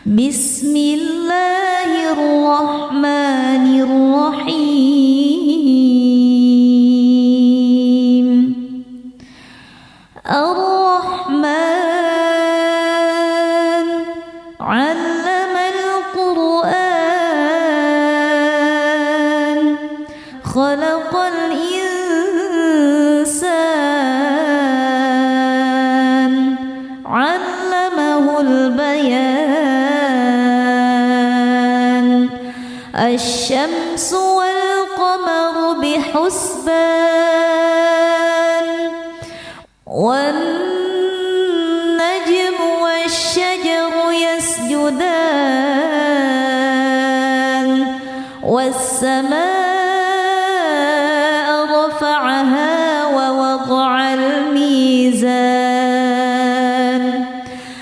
Bismillahirrahmanirrahim. Ar-Rahman 'allamal Qur'an, khalaqal insan, 'allamahul bayan. Asy-syamsu wal qamaru bihusban, wan najmu wasy-syajaru yasjudan, was-samaa'a rafa'aha wa wada'al mizan,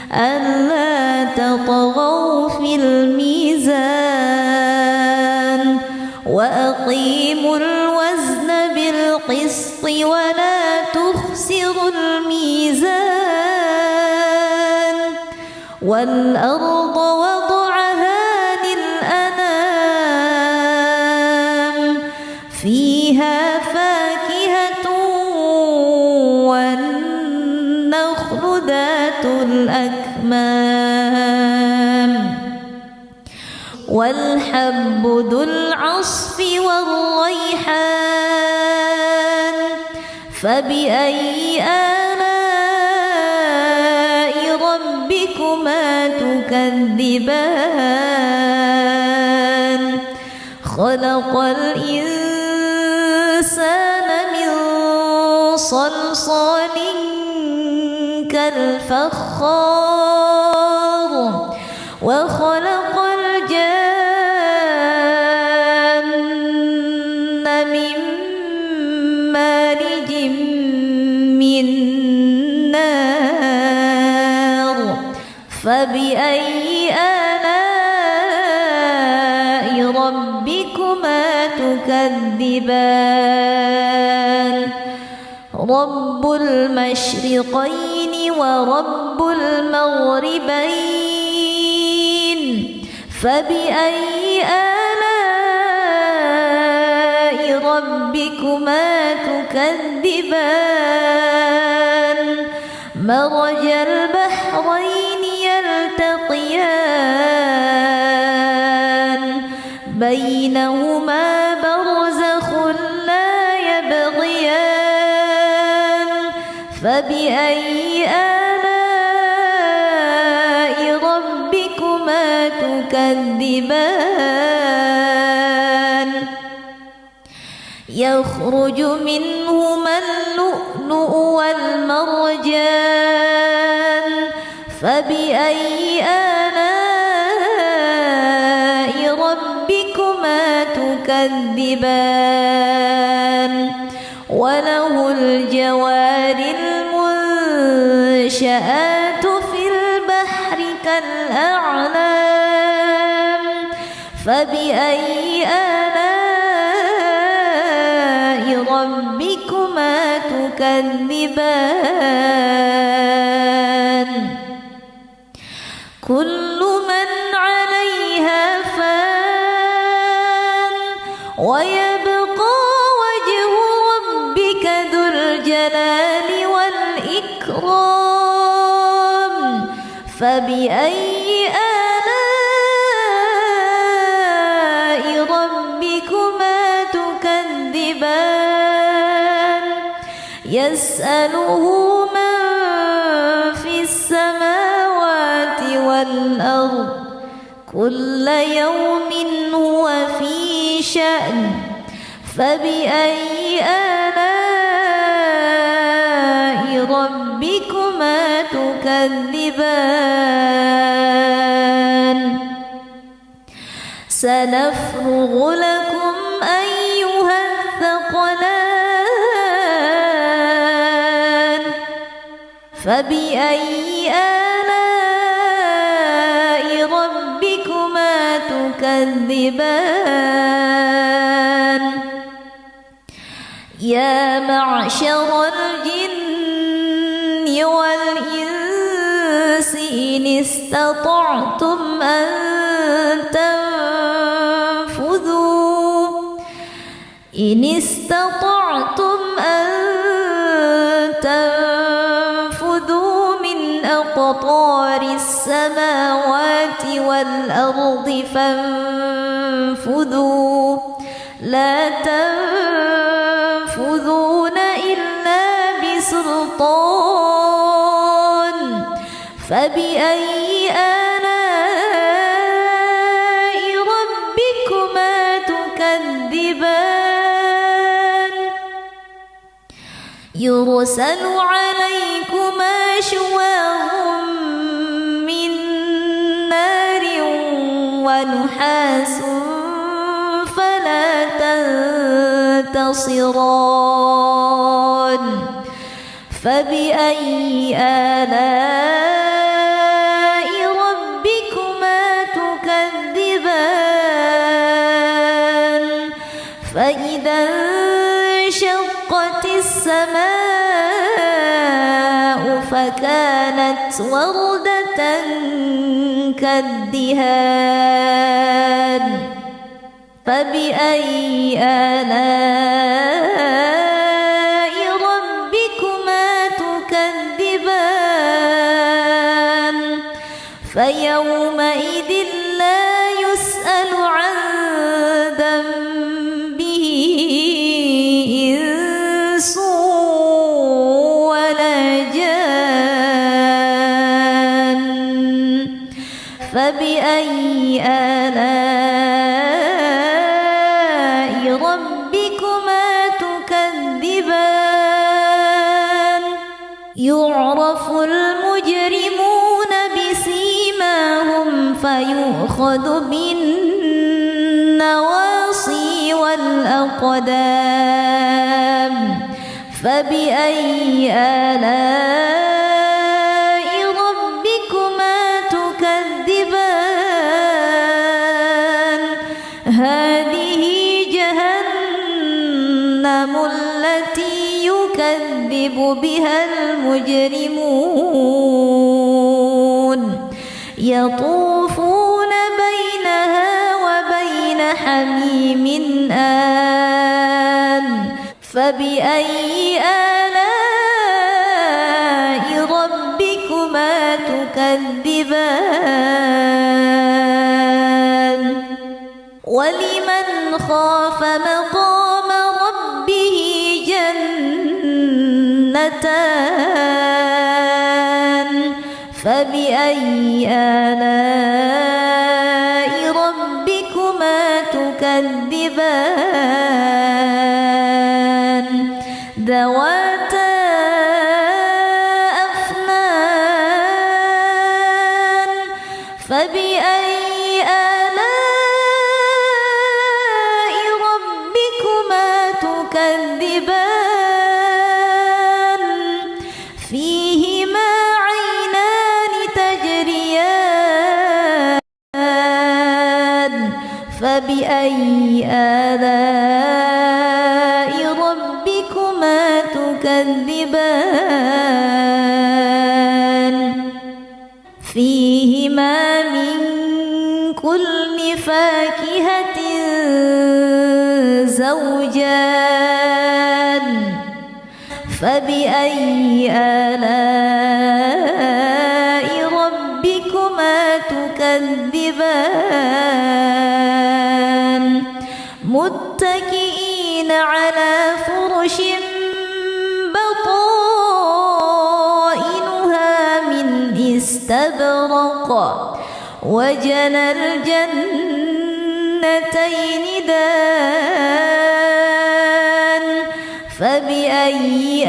alla tatghaw fil mizan, wa aqimul wazna bil qisti wa la tukhsirul mizan, wal arda wada'aha lil anam, fiha fakihatun wan nakhlu dhatul akmam, wal habbu dhul 'asfi war rayhan. Fabi'ayyi ala'i rabbikuma tukadziban. Khalaqal insana min salsalin kal fakhar, wa khalaqal janna min marijin min nar. Fabi'ayyi ala'i rabbikuma tukadziban. Rabbul masyriqaini wa rabbul maghribain. Fabi'ayyi ala'i rabbikuma tukadziban. Marajal bahraini yaltaqiyan, bainahuma barzakhun la yabghiyan. Fabi'ayyi ala'i rabbikuma tukadziban. Yakhruju minhuma al-lu'lu'u wal marjan. Fabi'ayyi ala'i rabbikuma tukadziban. Walahul jawaril munsha'atu fil bahri kal a'lam. Fabi'ayyi ala'i rabbikuma tukadziban. Kullu man 'alayha fan, wa yabqa wajhu rabbika dzul jalali wal ikram. Fabi'ayyi ala'i rabbikuma tukadziban. Yas'aluhu man fis samawati wal ard, kulla yawmin huwa fi sha'n. Fabi'ayyi ala'i rabbikuma tukadziban. Sanafrughu lakum ayyuhath thaqalan. Fabi'ayyi ala'i rabbikuma tukadziban. Ya ma'syaral jinni wal insi in istata'tum أن تنفذوا إن استطعتم أن تنفذوا من أقطار السماوات والأرض فانفذوا لا تنفذون إلا بسلطان فبأي آلاء ربكما تكذبان يرسل عليكما شواظ من نار ونحاس فلا تنتصران فبأي آلاء ربكما تكذبان فإذا انشقت السماء فكانت وردة كالدهان فبأي آلاء ربكما تكذبان فيومئذ لا يسأل عن ذنبه إنس ولا جان فبأي آلاء ربكما تكذبان يعرف المجرمون بسيماهم فيؤخذ بالنواصي والأقدام فبأي آلاء ربكما تكذبان هذه جهنم التي يكذب بها المجرمون يطوفون بينها وبين حميم آن فبأي آلاء ربكما تكذبان ولمن خاف مقام ربه جنتان فبأي آلاء ربكما تكذبان ذواتا أفنان فبأي آلاء ربكما تكذبان فيهما عينان تجريان فبأي آلاء ربكما تكذبان فيهما من كل فاكهة زوجان فبأي آلاء ربكما تكذبان متكئين على فرش بطائنها من استبرق وجنى الجنتين دان فبأي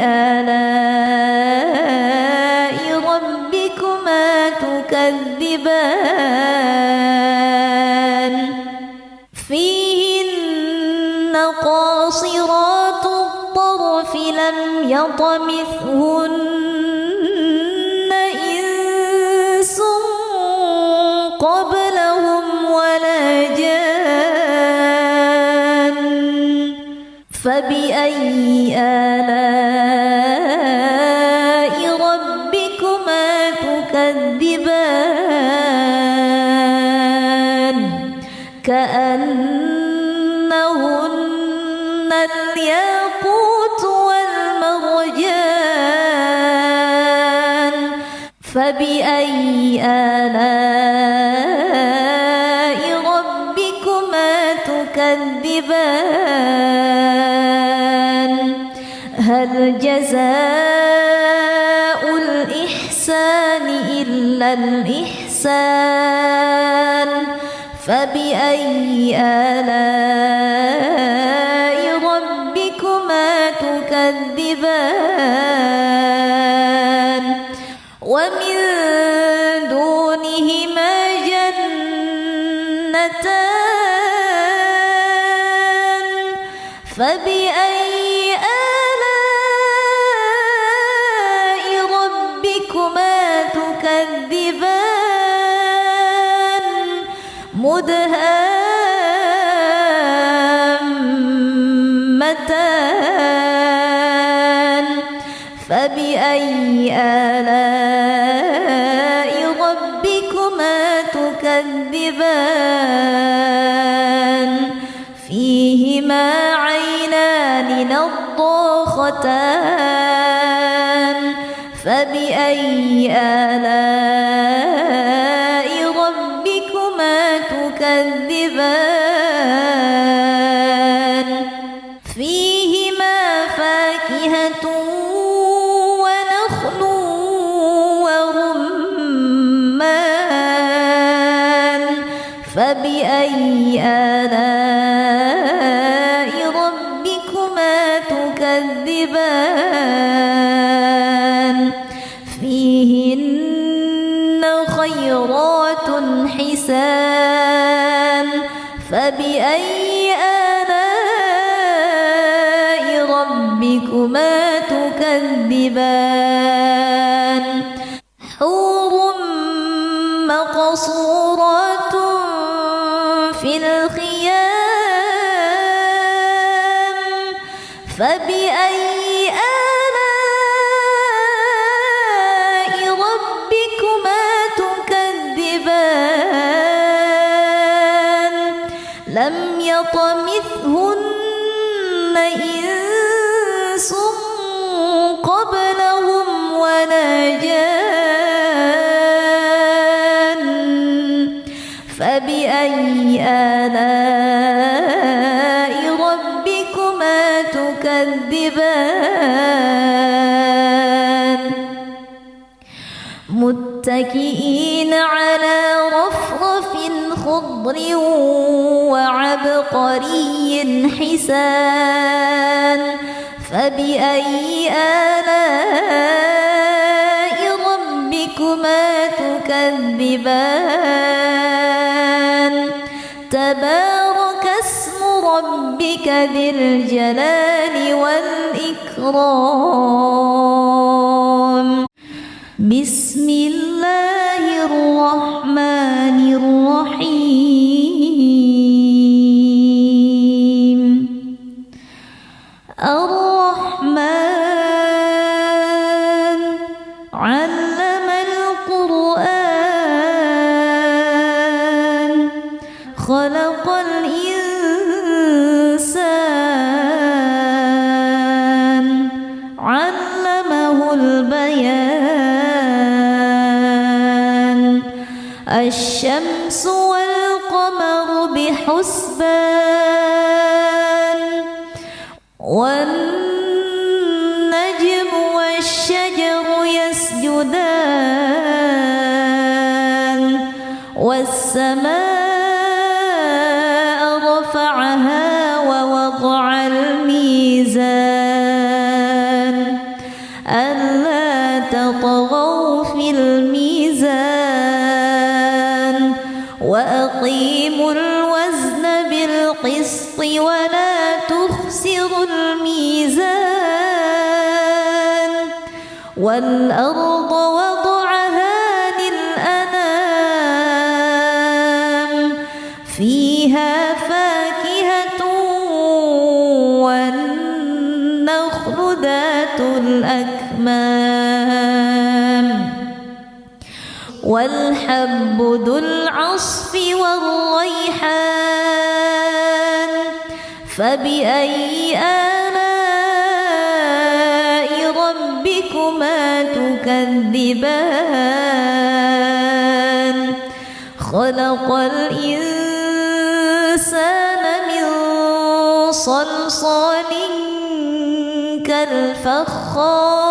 آلاء ربكما تكذبان فيهن قاصرات الطرف لم يطمثهن إنس قبلهم ولا جان فبأي آلاء ربكما تكذبان كأنهن الياقوت والمرجان فبأي آلاء ربكما تكذبان هل جزاء الإحسان إلا الإحسان فبأي آلاء ربكما تكذبان ومن دونهما جنتان فبأي آلاء ربكما تكذبان مدهامتان فبأي آلاء ربكما تكذبان فيهما عينان نضاختان فبأي آلاء ربكما تكذبان فيهما فاكهة ونخل ورمان فبأي آلاء ربكما تكذبان فيهن خيرات حسان فبأي آلاء ربكما تكذبان حور مقصورات في الخيام فبأي آلاء ربكما تكذبان لم يطمثهن إنس قبلهم ولا جان فبأي آلاء ربكما تكذبان متكئين على رفرف خضر وعبقري حسان فبأي آلاء ربكما تكذبان تبارك اسم ربك ذي الجلال والإكرام بسم الله الرحمن الرحيم الرحمن علم القرآن خلق الإنسان علمه البيان الشمس والقمر بحسبان والنجم والشجر يسجدان والسماء رفعها ووضع الميزان ألا تطغوا في الميزان وأقيموا الوزن بالقسط ولا تخسروا الميزان والأرض وضعها للأنام فيها فاكهة والنخل ذات الأكمام والحب ذو العصف والريحان فبأي آلاء ربكما تكذبان خلق الإنسان من صلصال كالفخار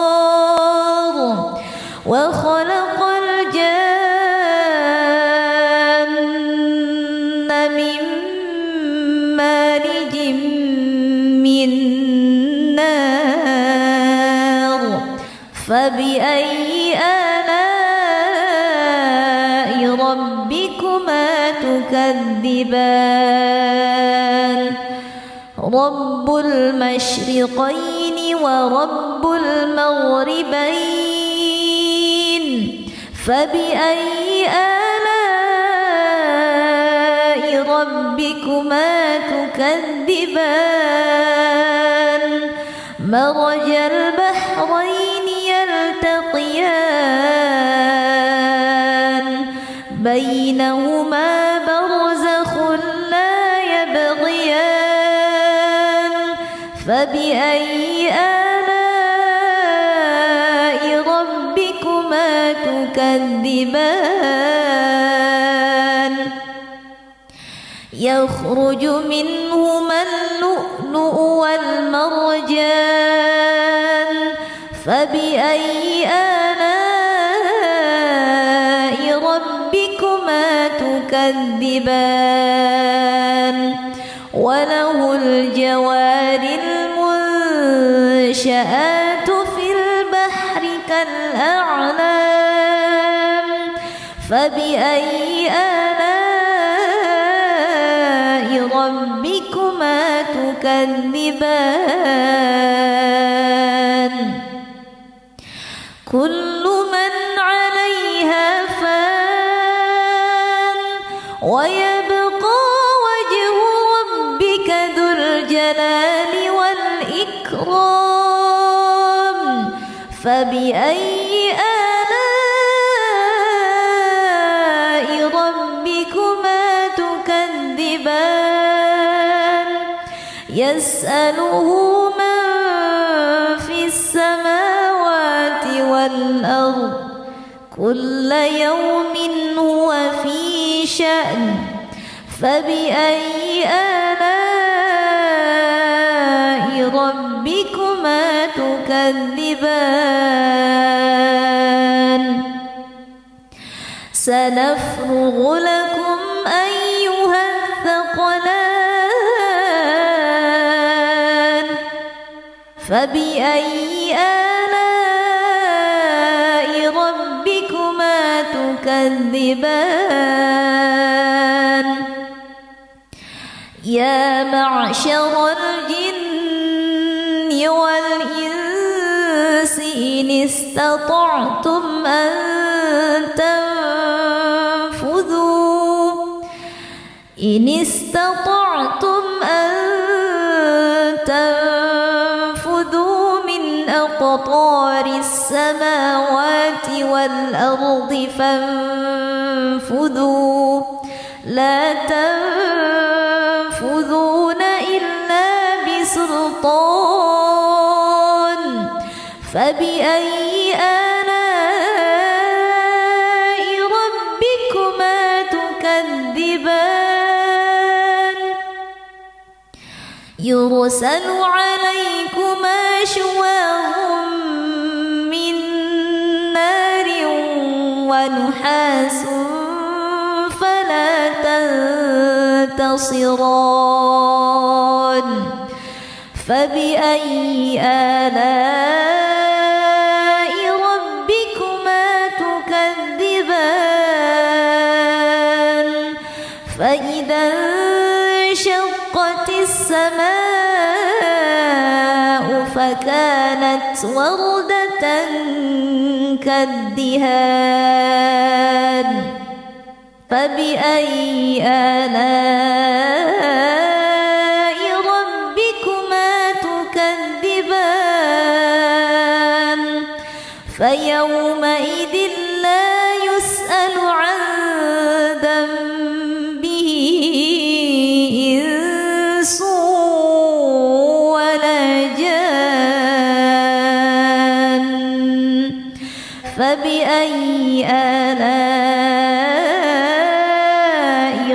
وخلق الجن من مارج من نار فبأي آلاء ربكما تكذبان رب المشرقين ورب المغربين فبأي آلاء ربكما تكذبان مرج البحرين يلتقيان بينهما برزخ لا يبغيان فبأي آلاء ربكما تكذبان يخرج منهما اللؤلؤ والمرجان فبأي آلاء ربكما تكذبان وله الجوار المنشآت في البحر كالأعلام فبأي آلاء ربكما تكذبان كل من عليها فان ويبقى وجه ربك ذو الجلال والإكرام فبأي آلاء ربكما تكذبان يسأله من في السماوات والأرض كل يوم هو في شأن فبأي آلاء ربكما تكذبان سنفرغ لكم أيها الثقلان فبأي آلاء ربكما تكذبان يا معشر الجن والإنس إن استطعتم أن تنفذوا من أقطار السماوات والأرض فانفذوا لا تنفذون إلا بسلطان فبأي آلاء ربكما تكذبان يرسل عليكما شواظ من نار ونحاس فلا تنتصران فبأي آلاء ربكما تكذبان فإذا انشقت السماء فكانت وردة كالدهان فبأي آلاء ربكما تكذبان فيومئذ لا يسأل فبأي آلاء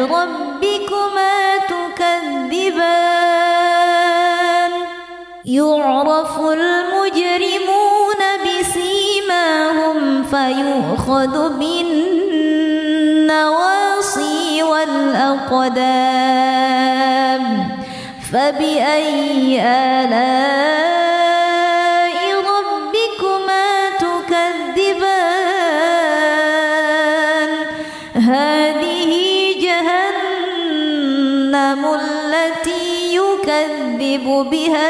ربكما تكذبان يعرف المجرمون بسيماهم فيؤخذ بالنواصي والأقدام فبأي آلاء ربكما تكذبان هذه جهنم التي يكذب بها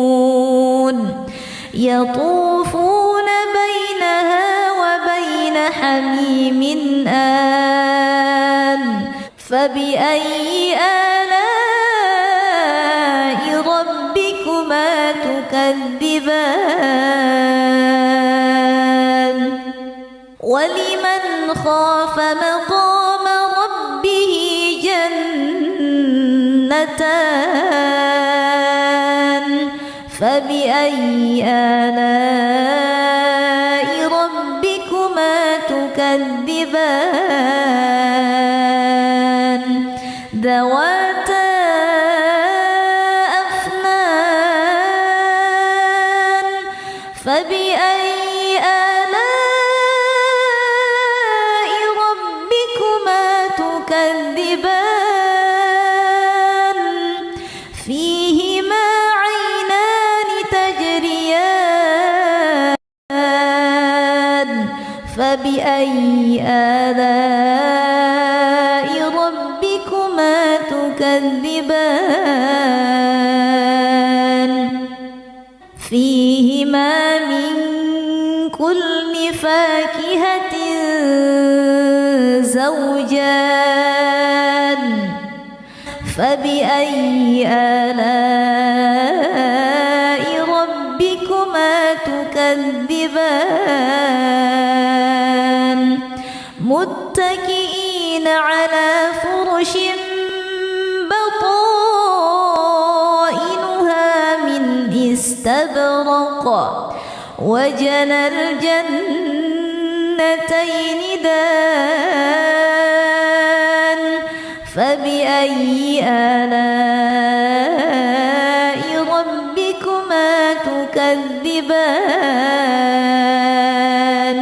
المجرمون يطوفون بينها وبين حميم آن فبأي آلاء ربكما تكذبان ولمن خاف مقام ربه جنتان فبأي آلاء ربكما تكذبان ذواتا أفنان فبأي آلاء ربكما تكذبان فيهما عينان تجريان فبأي آلاء ربكما تكذبان فيهما من كل فاكهة زوجان فبأي آلاء ربكما تكذبان متكئين على فرش بطائنها من استبرق وجنى الجنتين دان فبأي آلاء ربكما تكذبان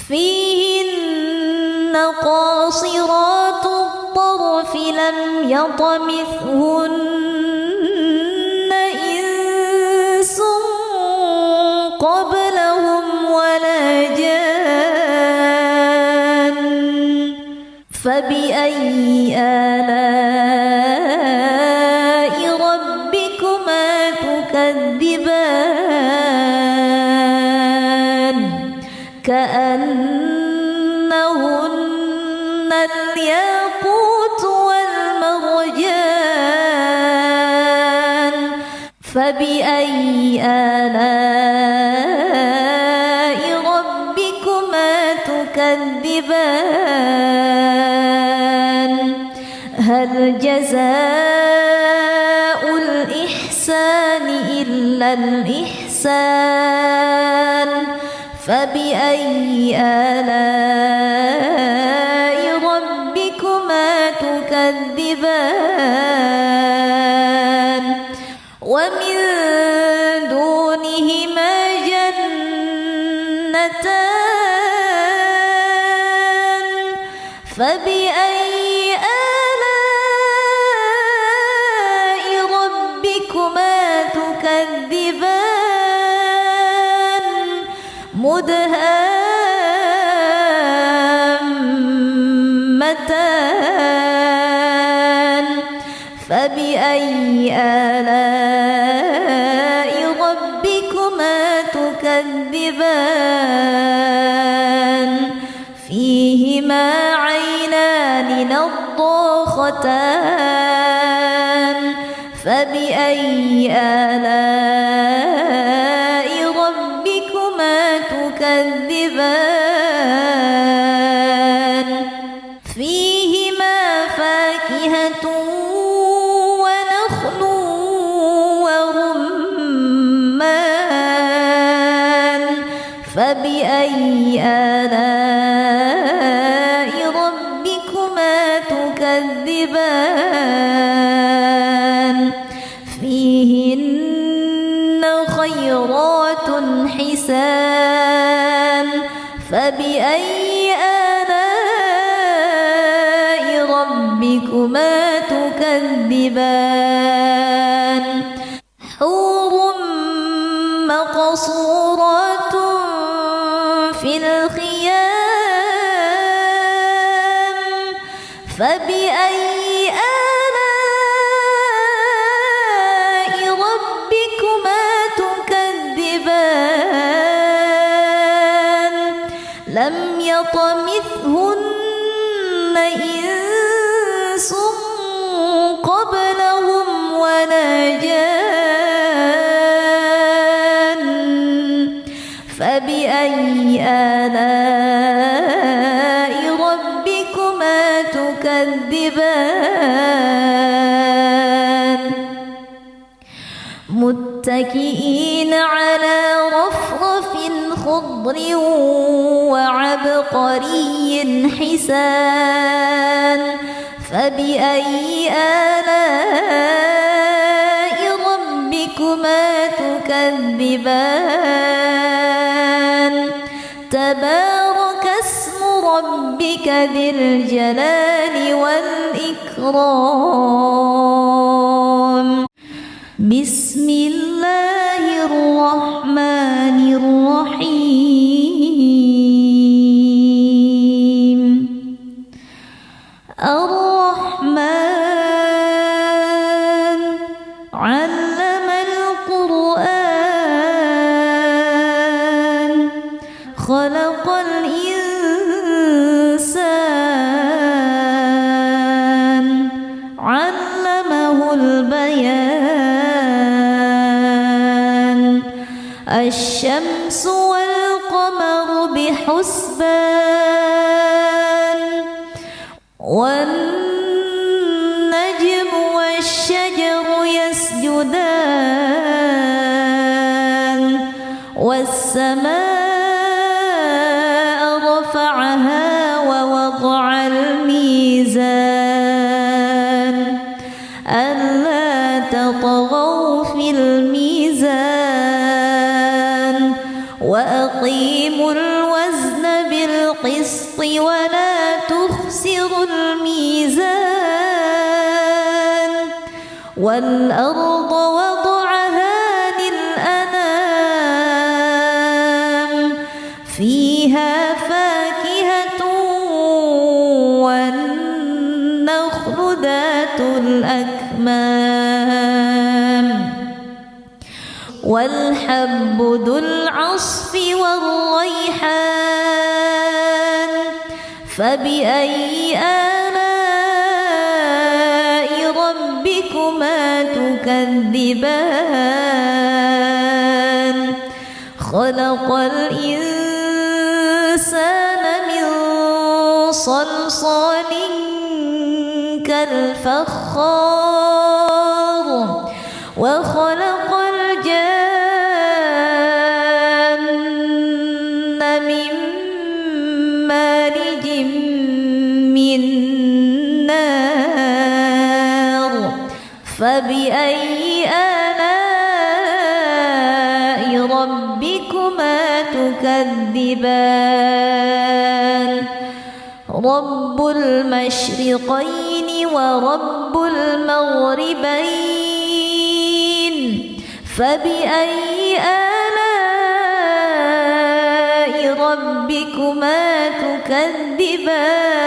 فيهن قاصرات الطرف لم يطمثهن إنس قبلهم ولا جان فبأي آلاء ربكما تكذبان كأنهن الياقوت والمرجان فبأي آلاء ربكما تكذبان هل جزاء الإحسان إلا الإحسان فبأي آلاء ربكما تكذبان ومن دونهما جنتان فبأي آلاء ربكما تكذبان مدهامتان فبأي آلاء ربكما تكذبان فيهما عينان نضاختان فبأي آلاء ربكما تكذبان فيهما فاكهة ونخل ورمان فبأي آلاء ربكما تكذبان فيهن خيرات حسان فبأي آلاء ربكما تكذبان حور مقصورات في الخيام فبأي آلاء ربكما تكذبان لم يطمثهن إنس قبلهم ولا جان فبأي آلاء ربكما تكذبان متكئين على رفرف خضر وعبقري حسان فبأي آلاء ربكما تكذبان تبارك اسم ربك ذي الجلال والإكرام بسم الله الرحمن الرحيم الرحمن علم القرآن خلق الإنسان علمه البيان الشمس والقمر بحسبان والنجم والشجر يسجدان والسماء رفعها ووضع الميزان ألا تطغوا في الميزان وأقيموا الوزن بالقسط ولا تخسروا الميزان والأرض وضعها للأنام فيها فاكهة والنخل ذات الأكمام والحب ذو العصف والريحان فبأي آلاء ربكما تكذبان خلق الإنسان من صلصال كالفخار وخلق الجان من مارج من نار فبأي آلاء ربكما تكذبان رب المشرقين ورب المغربين فبأي آلاء ربكما تكذبان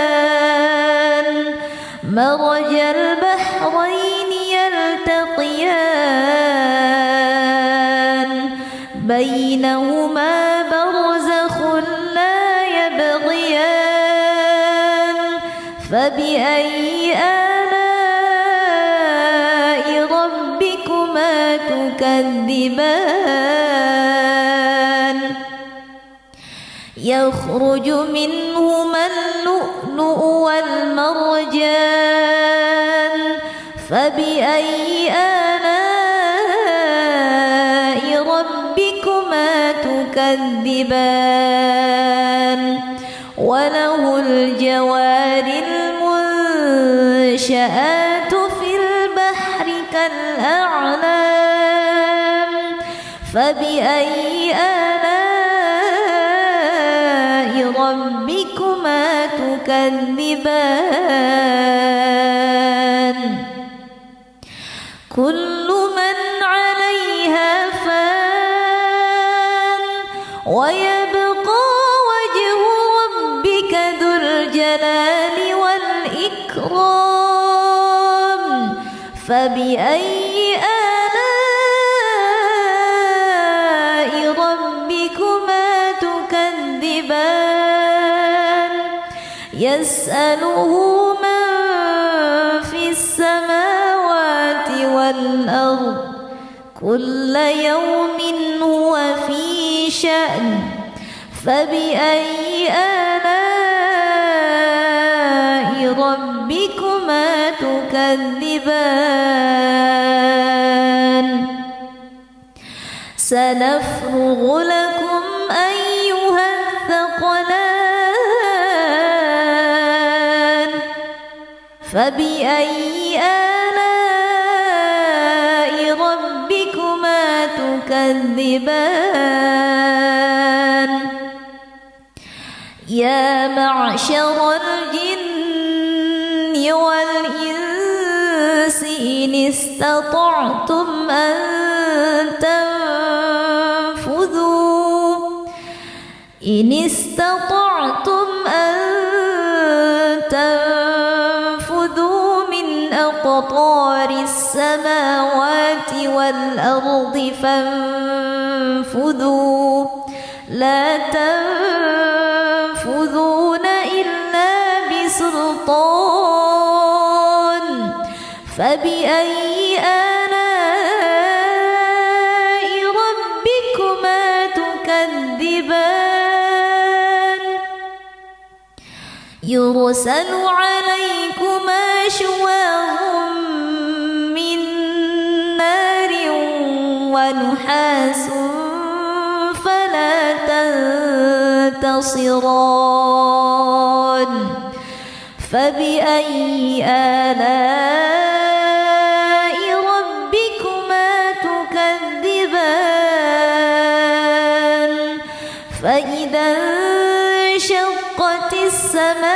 مرج البحرين يلتقيان بينهما برزخ لا يبغيان فبأي آلاء ربكما تكذبان يخرج منهما اللؤلؤ والمرجان فبأي آلاء ربكما تكذبان تكذبان وله الجوار المنشآت في البحر كالأعلام فبأي آلاء ربكما تكذبان كل من عليها فان ويبقى وجه ربك ذو الجلال والإكرام فبأي آلاء ربكما تكذبان يسأله من في السماوات والأرض كل يوم هو في شأن فبأي آلاء ربكما تكذبان سنفرغ لكم أيها الثقلان فبأي آلاء ربكما تكذبان يا معشر الجن والإنس إن استطعتم أن تنفذوا من أقطار السماوات والأرض فانفذوا لا تنفذون إلا بسلطان فبأي آلاء ربكما تكذبان يرسل عليكما شواظ من نار ونحاس فلا تنتصران فبأي آلاء ربكما تكذبان فإذا انشقت السماء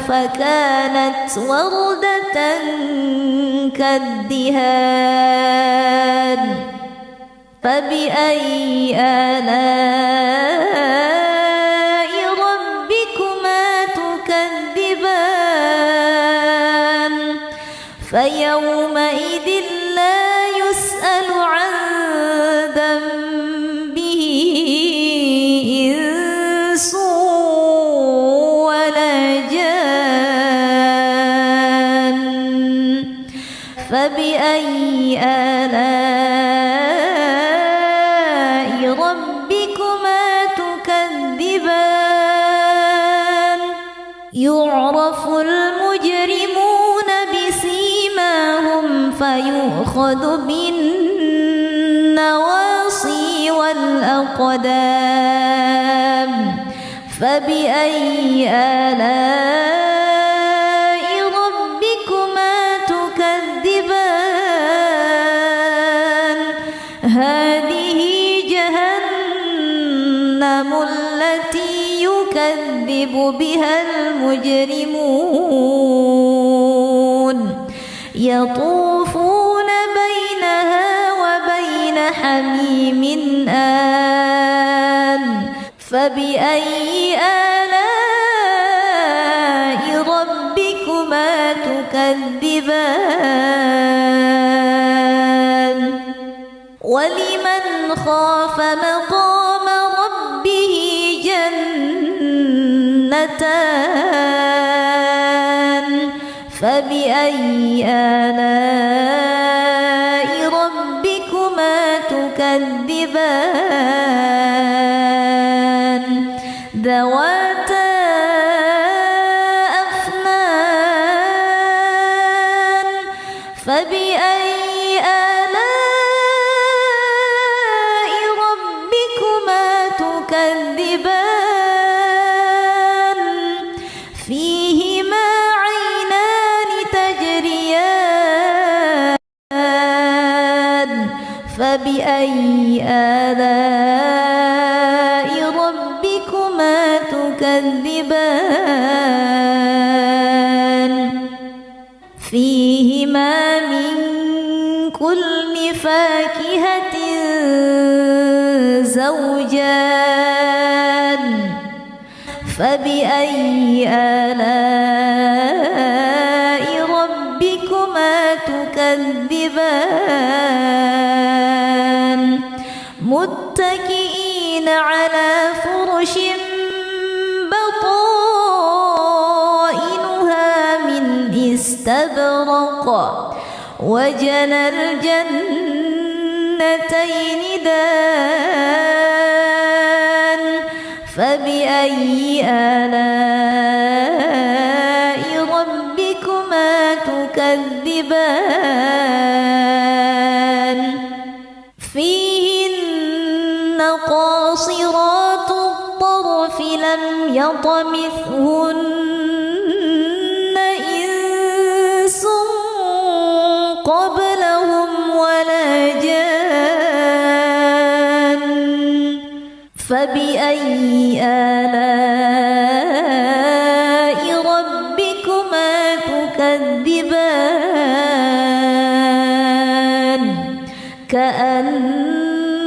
فكانت وردة كالدهان فبأي آلاء ربكما تكذبان فيومئذ لا يسأل عن ذنبه إنس ولا جان فبأي آلاء ربكما تكذبان يعرف المجرمون بسيماهم فيؤخذ بالنواصي والأقدام فبأي آلاء ربكما تكذبان هذه جهنم التي يكذب بها المجرمون يطوفون بينها وبين حميم آن فبأي آلاء ربكما تكذبان ولمن خاف مقام ربه جنتان فبأي آلاء ربكما تكذبان ذواتا أفنان فبأي آلاء فبأي آلاء ربكما تكذبان فيهما من كل فاكهة زوجان فبأي آلاء ربكما تكذبان متكئين على فرش بطائنها من استبرق وجنى الجنتين دان فبأي آلاء ربكما تكذبان فيهن قاصرات الطرف لم يطمثهن إنس قبلهم ولا جان فبأي آلاء ربكما تكذبان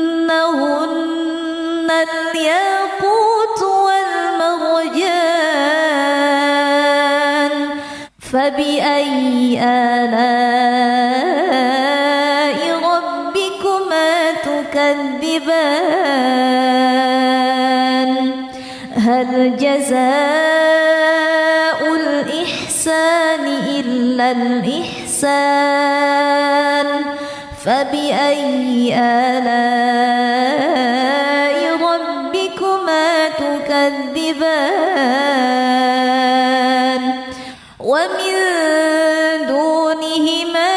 كأنهن الياقوت والمرجان فبأي آلاء ربكما تكذبان هل جزاء الإحسان إلا الإحسان فبأي آلاء ربكما تكذبان ومن دونهما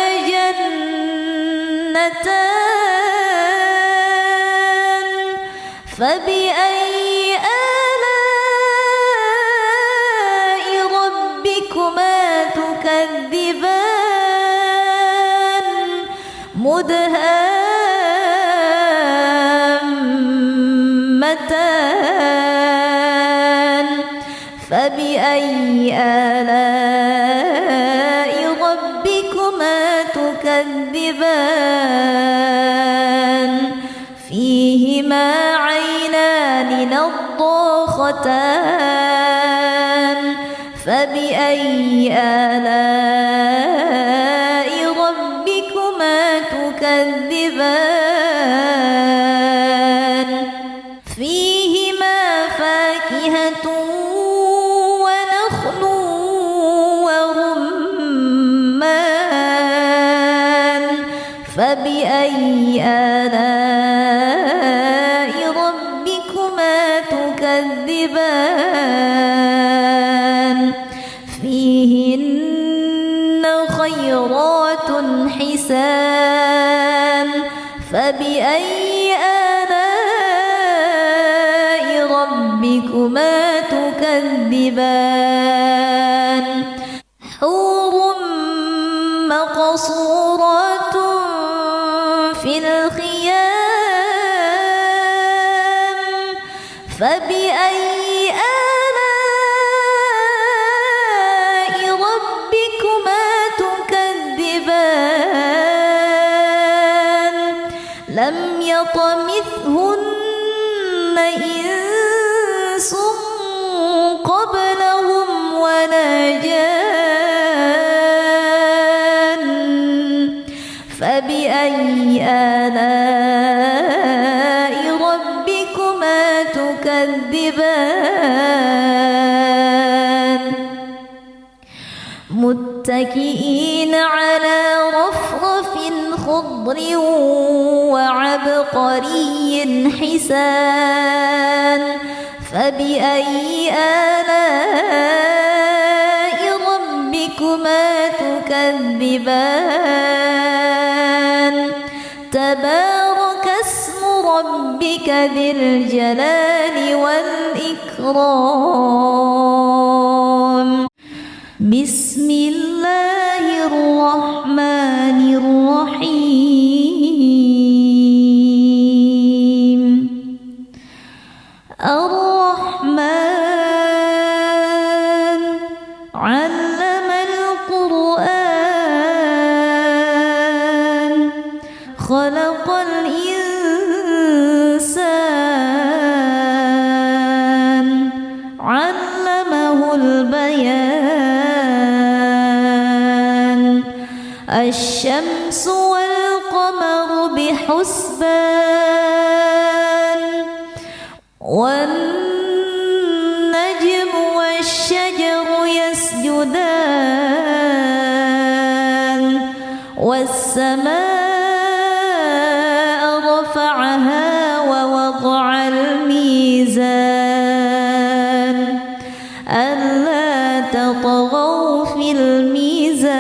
جنتان فبأي آلاء ربكما تكذبان مدهامتان فبأي آلاء ربكما تكذبان فيهما عينان نضاختان فبأي آلاء ربكما تكذبان فيهما فاكهة ونخل ورمان فبأي آلاء ربكما تكذبان فيهن خيرات حسان فبأي آلاء ربكما تكذبان حور مقصورات في الخيام فبأي آلاء ربكما تكذبان لم يطمثهن إنس قبلهم ولا جان فبأي آلاء ربكما تكذبان متكئين على رفرف خضر وعبقري حسان فبأي آلاء ربكما تكذبان تبارك اسم ربك ذي الجلال والإكرام بسم الله الرحمن الرحيم ألهمه البيان الشمس والقمر بحسبان والنجم والشجر يسجدان والسماء رفعها ووضع الميزان ألا تطغوا في الميزان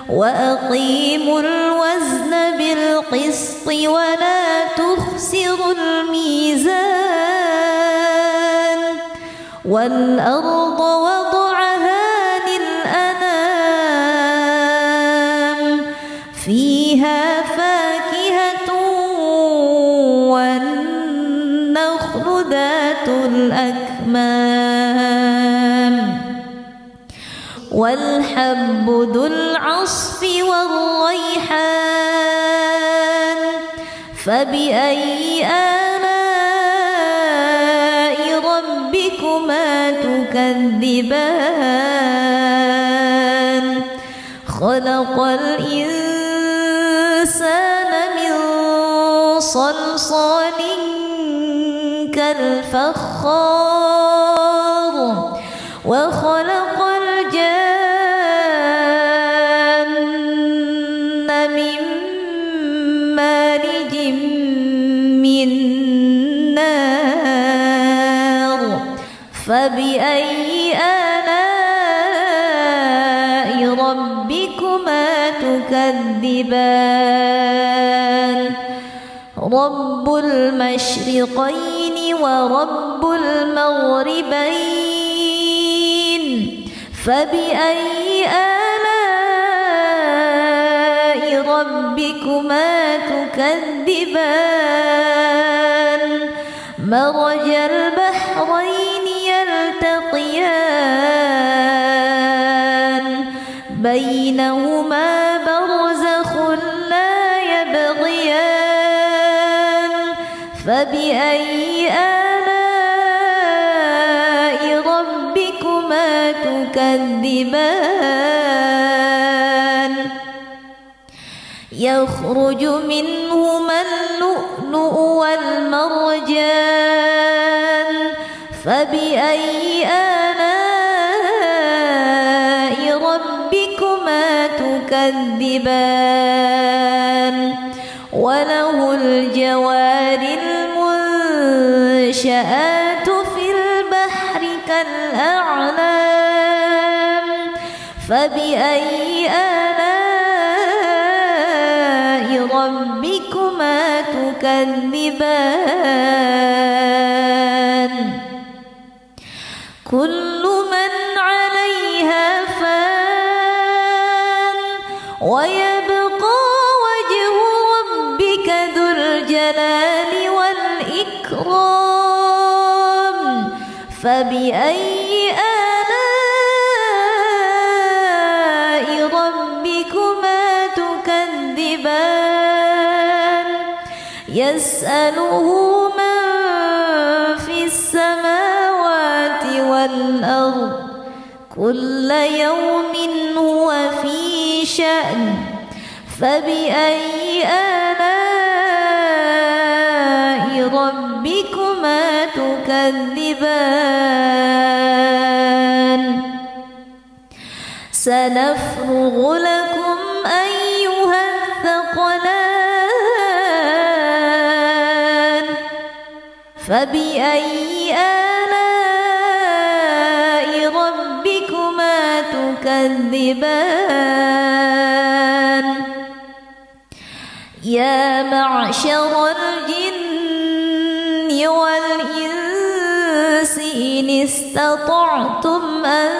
وأقيموا الوزن بالقسط ولا تخسروا الميزان والأرض وضعها للأنام فيها فاكهة والنخل ذات الأكمام والحب ذو العصف والريحان فبأي آلاء ربكما تكذبان خلق الإنسان من صلصال كالفخار وخلق الجان من مارج من نار فبأي آلاء ربكما تكذبان رب المشرقين ورب المغربين فبأي آلاء ربكما تكذبان مرج البحرين يلتقيان بينهما برزخ لا يبغيان فبأي آلاء ربكما تكذبان يخرج منهما اللؤلؤ والمرجان فبأي آلاء ربكما تكذبان وله الجوار المنشآت في البحر كالأعلام فبأي آلاء ربكما تكذبان كل من عليها فان ويبقى وجه ربك ذو الجلال والإكرام فبأي آلاء ربكما تكذبان يسأله من في السماوات والأرض كل يوم هو في شأن فبأي آلاء ربكما تكذبان سنفرغ لكم أيها الثقلان فبأي آلاء ربكما تكذبان يا معشر الجن والإنس إن استطعتم أن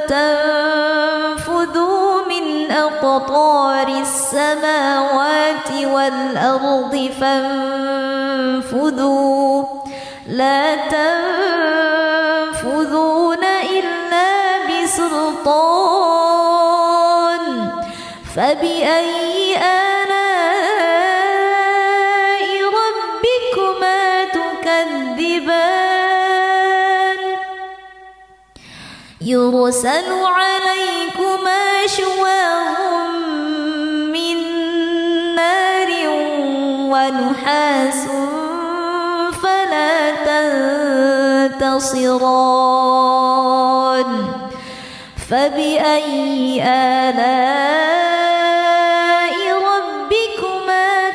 تنفذوا من أقطار السماوات والأرض فانفذوا لا تنفذون إلا بسلطان فبأي آلاء ربكما تكذبان يرسل عليكما شواظ من نار ونحاس فلا تنتصران فبأي آلاء ربكما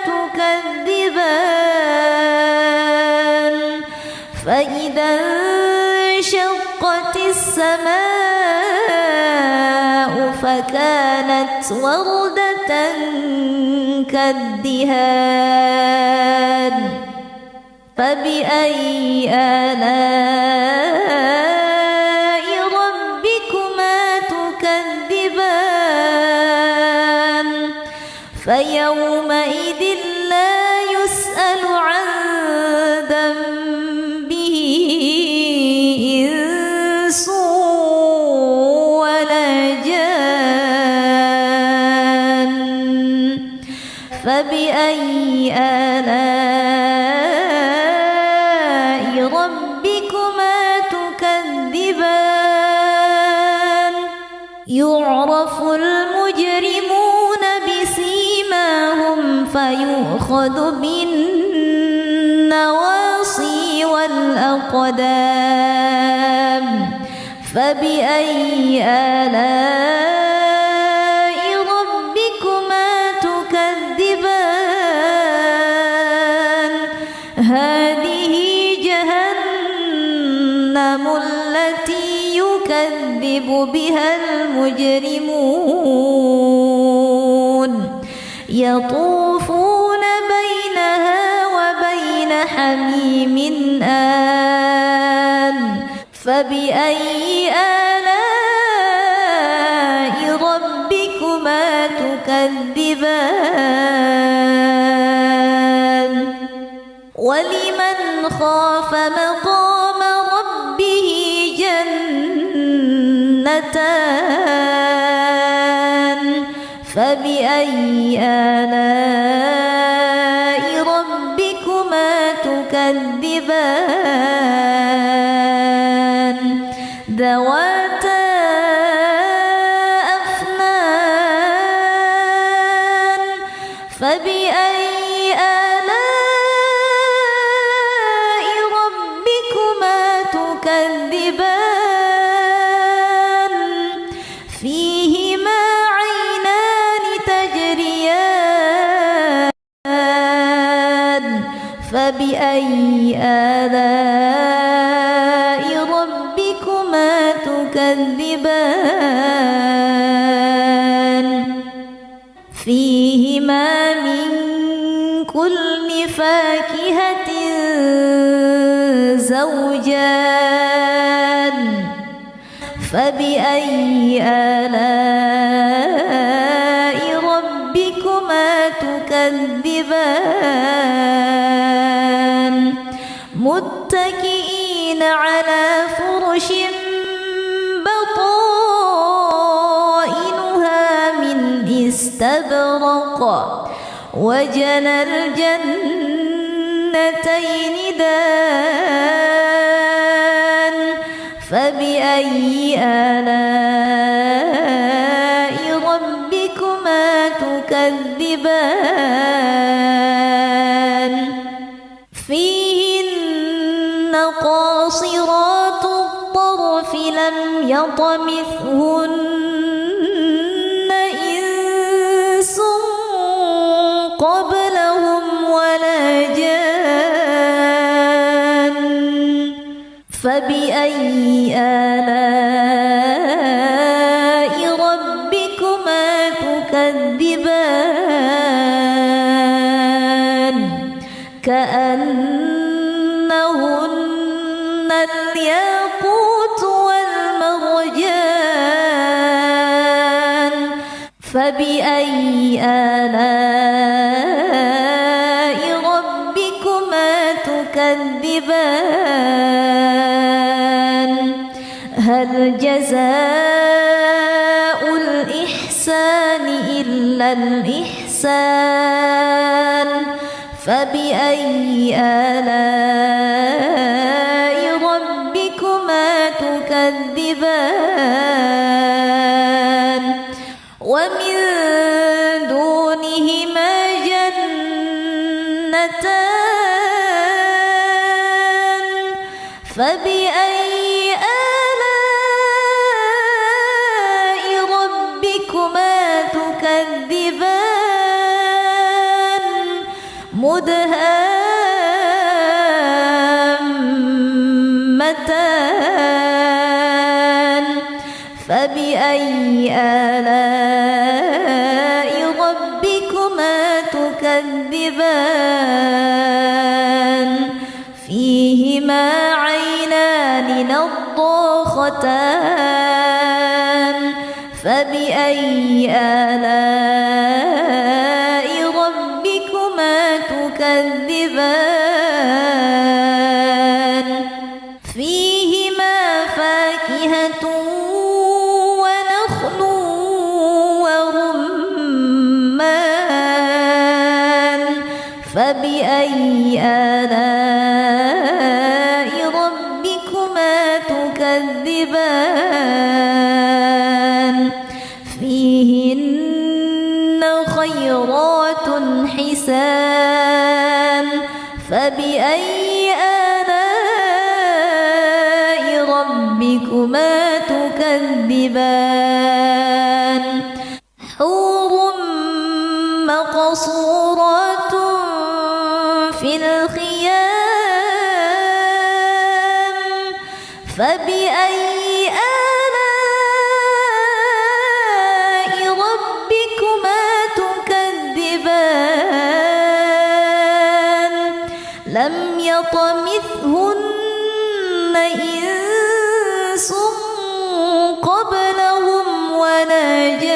تكذبان فإذا انشقت السماء فكانت وردة كالدهان فبأي آلاء ربكما تكذبان فيومئذ لا يسأل عن ذنبه إنس ولا جان فبأي آلاء ربكما تكذبان يعرف المجرمون بسيماهم فيؤخذ بالنواصي والأقدام فبأي آلاء ربكما تكذبان هذه جهنم التي يكذب بها المجرمون يطوفون بينها وبين حميم آن فبأي آلاء ربكما تكذبان ولمن خاف مقام ربه جنتان فبأي آلاء ربكما تكذبان ذواتا أفنان فبأي آلاء ربكما تكذبان فيهما عينان تجريان فبأي آلاء ربكما تكذبان فيهما من كل فاكهة زوجان فبأي آلاء ربكما تكذبان متكئين على فرش بطائنها من استبرق وجنى الجنتين دان فبأي آلاء ربكما تكذبان فيهن قاصرات الطرف لم يطمثهن إنس قبلهم ولا جان فبأي آلاء ربكما تكذبان كأنهن الياقوت والمرجان فبأي آلاء ربكما تكذبان هل جزاء الإحسان إلا الإحسان فبأي آلاء ربكما تكذبان ومن دونهما جنتان فبأي آلاء ربكما تكذبان مدهامتان فبأي آلاء ربكما تكذبان فيهما عينان نضاختان فبأي آلاء ربكما تكذبان فيهما فاكهة ونخل ورمان فبأي آلاء ربكما تكذبان فيهن خيرات حسان فبأي آلاء ربكما تكذبان حور مقصورات في الخيام فبأي آلاء ربكما تكذبان لم يطمثهن إنس قبلهم ولا جان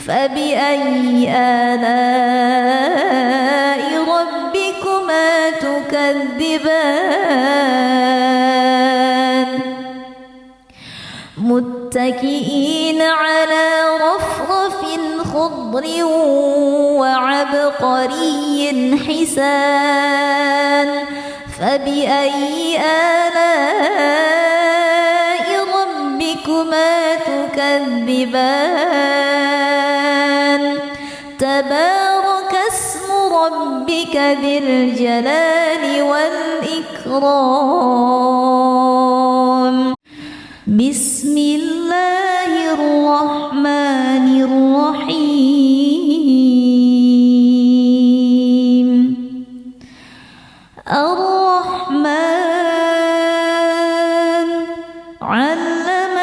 فبأي آلاء ربكما تكذبان متكئين على رفرف خضر وعبقري حسان فبأي آلاء ربكما تكذبان تبارك اسم ربك ذي الجلال والإكرام بسم الله الرحمن الرحيم الرحمن علم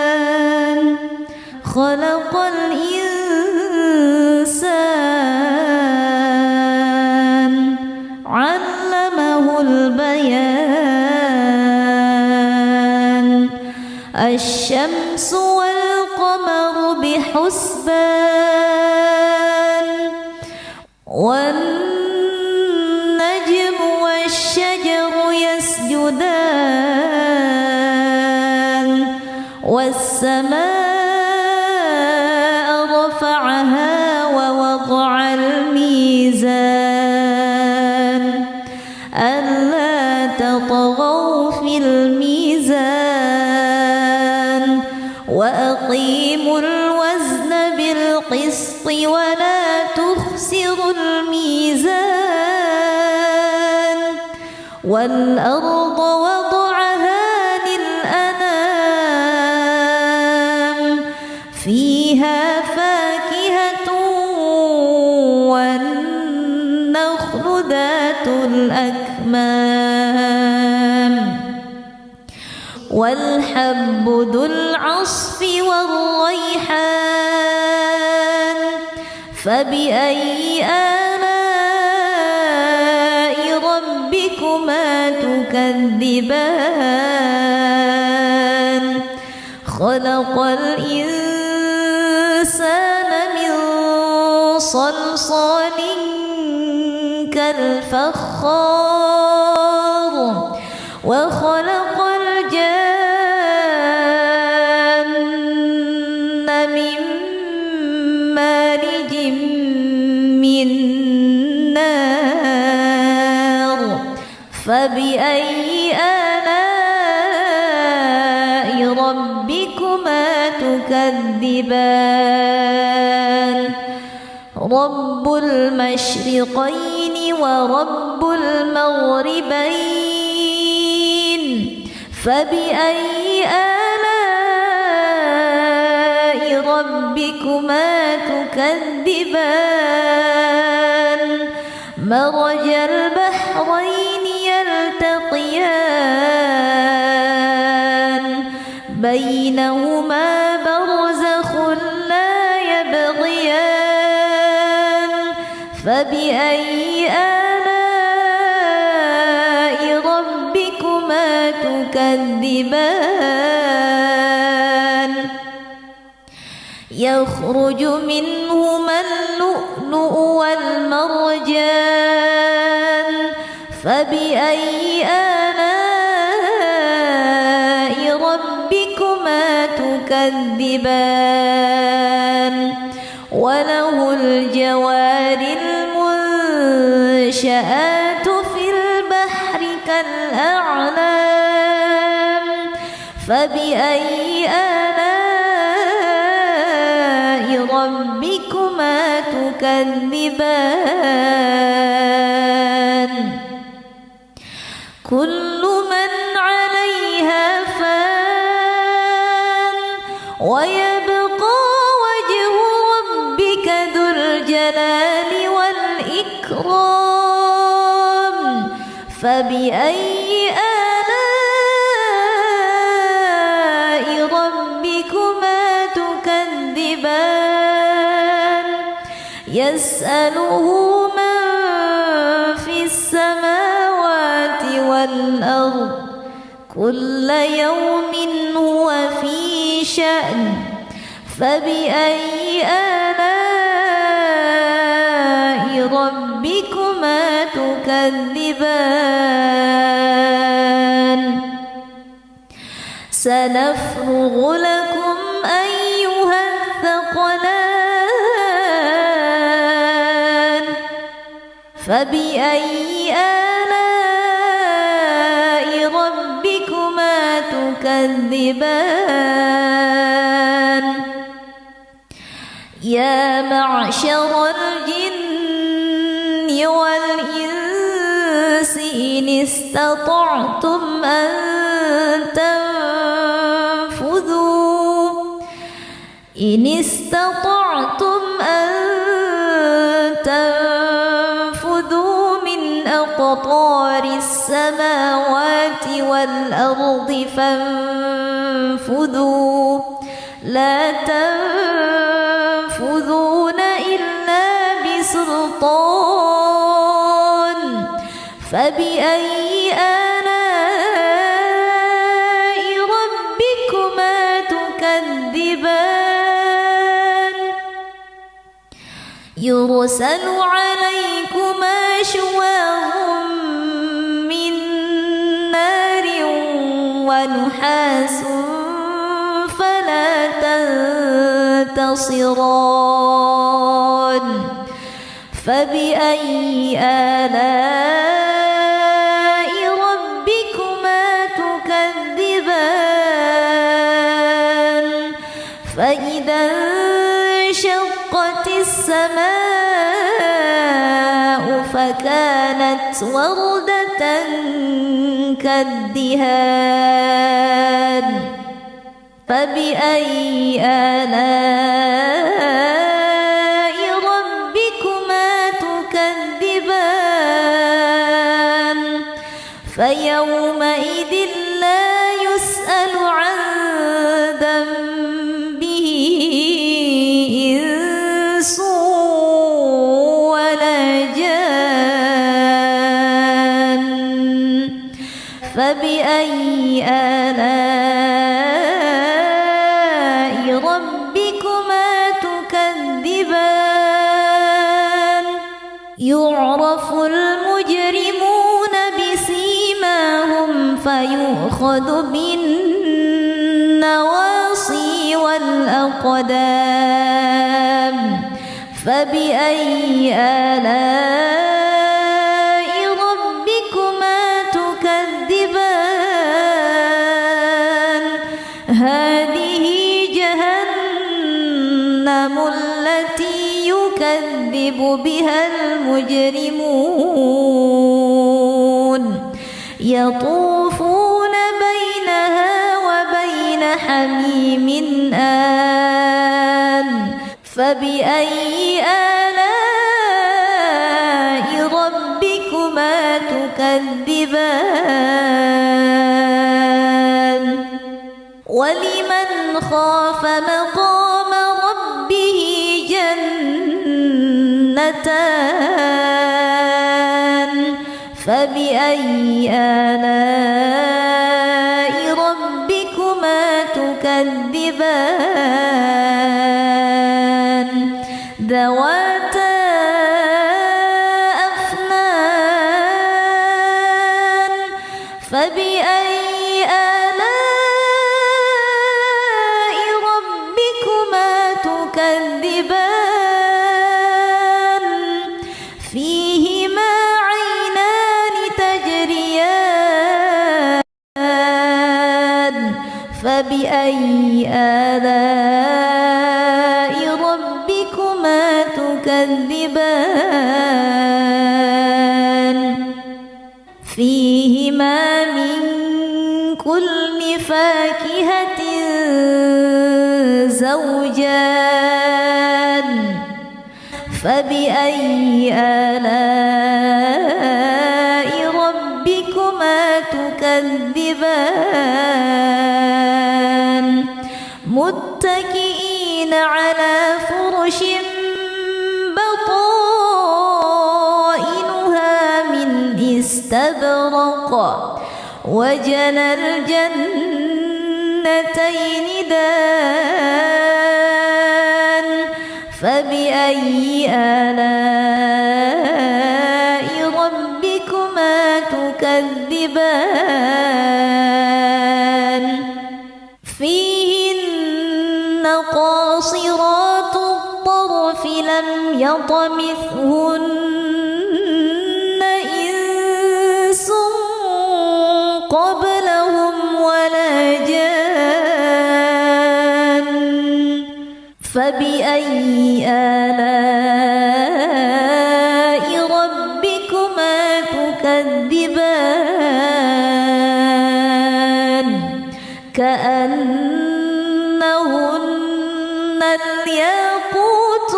القرآن خلق الإنسان علمه البيان الشمس والقمر بحسبان والنجم والشجر يسجدان والسماء رفعها ووضع الميزان ألا تطغوا في الميزان وأقيموا الوزن بالقسط ولا تخسروا الميزان والأرض وضعها للأنام فيها فاكهة والنخل ذات الأكمام والحب ذو العصف والريحان فبأي آلاء ربكما تكذبان خلق الإنسان من صلصال كالفخار وخلق الجان ربكما تكذبان رب المشرقين ورب المغربين فبأي آلاء ربكما تكذبان مرج البحرين يلتقيان بينهما برزخ لا يبغيان فبأي آلاء ربكما تكذبان يخرج منهما اللؤلؤ والمرجان فبأي آلاء ربكما تكذبان وله الجوار المنشآت في البحر كالأعلام فبأي آلاء ربكما تكذبان كل من عليها فان ويبقى وجه ربك ذو الجلال والإكرام فبأي آلاء ربكما تكذبان يسأله من في السماوات والأرض كل يوم هو في شأن فبأي آلاء ربكما تكذبان سنفرغ لكم أيها الثقلان فبأي آلاء ربكما تكذبان يا معشر الجن والإنس إن استطعتم أن تنفذوا من أقطار السماوات والأرض فانفذوا لا تنفذون إلا بسلطان فبأي آلاء ربكما تكذبان يرسل عليكما شواظ من نار ونحاس فلا تنتصران فبأي آلاء ربكما تكذبان فإذا انشقت السماء فكانت وردة كالدهان فبأي آلاء ربكما تكذبان فيومئذ لا يسأل عن ذنبه إنس ولا جان فبأي آلاء ربكما تكذبان يعرف المجرمون بسيماهم فيؤخذ بالنواصي والأقدام فبأي آلاء ربكما تكذبان هذه جهنم التي يكذب بها المجرمون يطوفون بينها وبين حميم آن فبأي آلاء ربكما تكذبان ولمن خاف مقام ربه جنتان فبأي آلاء ربكما تكذبان ذواتا أفنان فبأي آلاء ربكما تكذبان فيهما عينان تجريان فبأي آلاء ربكما تكذبان فيهما من كل فاكهة زوجان فبأي آلاء ربكما تكذبان متكئين على فرش بطائنها من استبرق وجنى الجنتين دان فبأي آلاء ربكما تكذبان فيهن قاصرات الطرف لم يطمثهن إنس قبلهم ولا جان فبأي آلاء ربكما تكذبان كأنهن الياقوت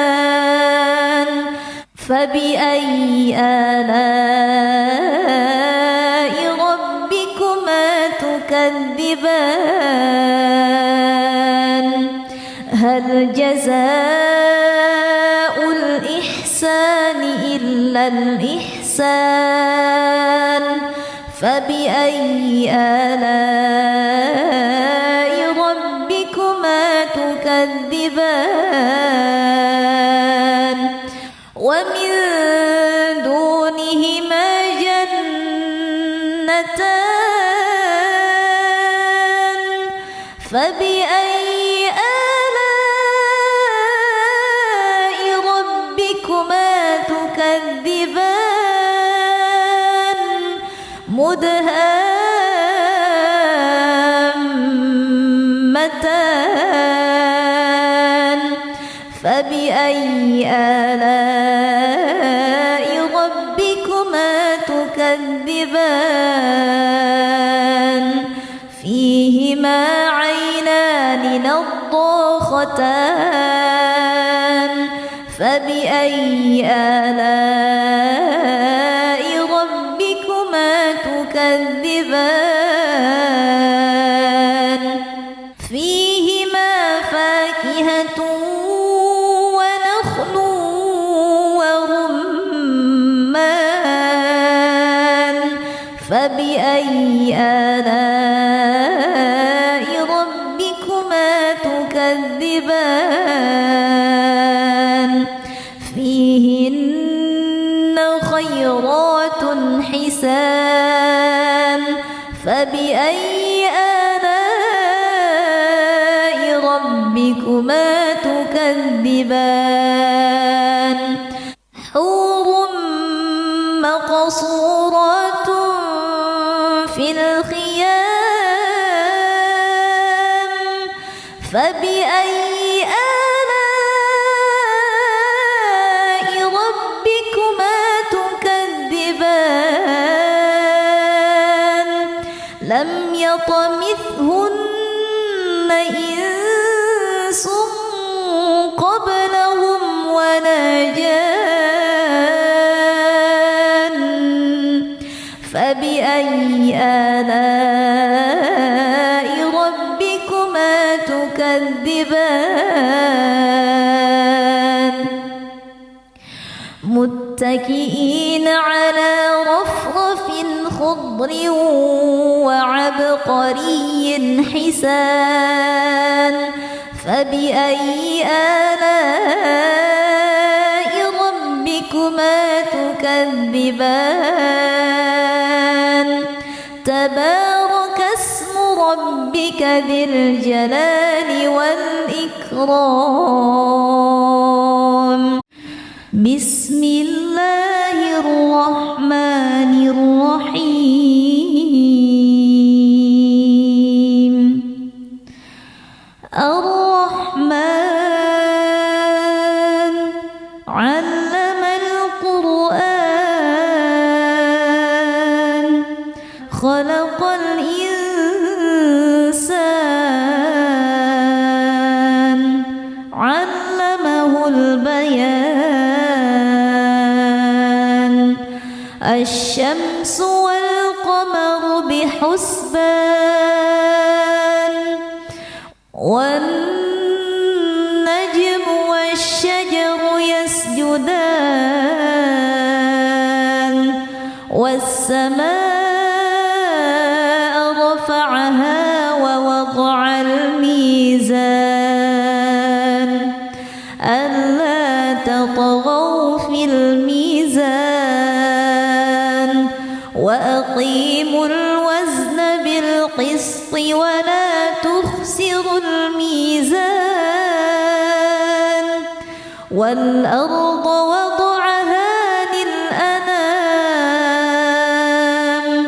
والمرجان فبأي آلاء ربكما تكذبان هل جزاء الإحسان إلا الإحسان فبأي آلاء ربكما تكذبان ومن دونهما جنتان فبأي آلاء ربكما تكذبان مدهامتان فبأي آلاء ربكما تكذبان فيهما عينان نضاختان فبأي آلاء ربكما تكذبان فيهما فاكهة ونخل ورمان فبأي آلاء ربكما تكذبان فيهن خيرات حسان فبأي آلاء ربكما تكذبان حور مقصورات في الخيام فبأي آلاء ربكما تكذبان لم يطمثهن إنس قبلهم ولا جان فبأي آلاء ربكما تكذبان متكئين على رفرف خضر وعبقري حسان فبأي آلاء ربكما تكذبان تبارك اسم ربك ذي الجلال والإكرام بسم الله الرحمن الرحيم الرحمن علم القرآن خلق الإنسان علمه البيان الشمس والقمر بحسبان والنجم والشجر يسجدان والسماء رفعها ووضع الميزان ألا تطغوا في الميزان وأقيموا الوزن بالقسط ولا تخسروا الميزان والأرض وضعها للأنام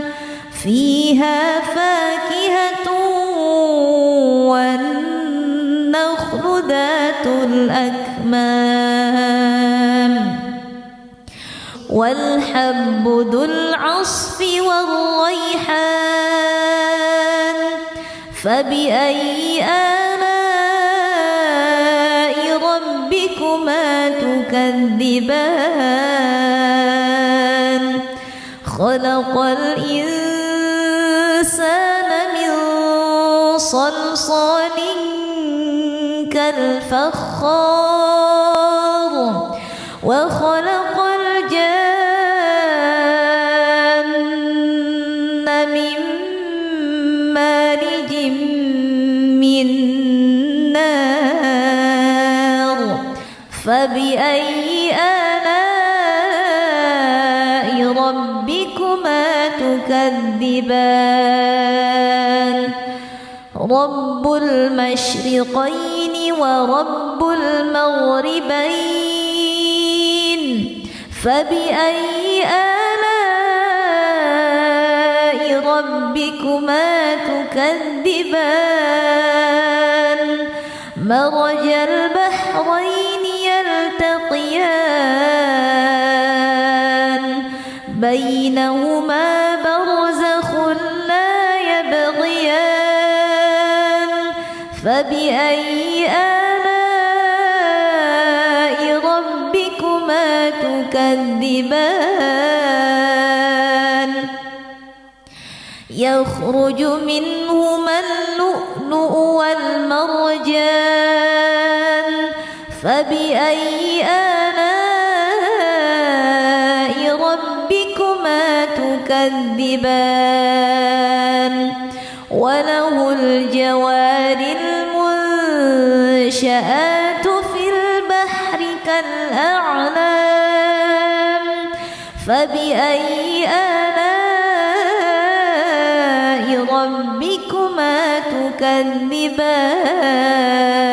فيها فاكهة والنخل ذات الأكمام والحب ذو العصف والريحان فبأي آلاء ربكما تكذبان خلق الإنسان من صلصال كالفخار وخلق الجان من مارج من نار فبأي آلاء ربكما تكذبان رب المشرقين ورب المغربين فبأي آلاء ربكما تكذبان مرج البحرين يلتقيان بينهما برزخ لا يبغيان فبأي آلاء ربكما تكذبان يخرج منهما اللؤلؤ والمرجان فبأي آلاء ربكما تكذبان وله الجوار المنشآت في البحر كالأعلام فبأي آلاء ربكما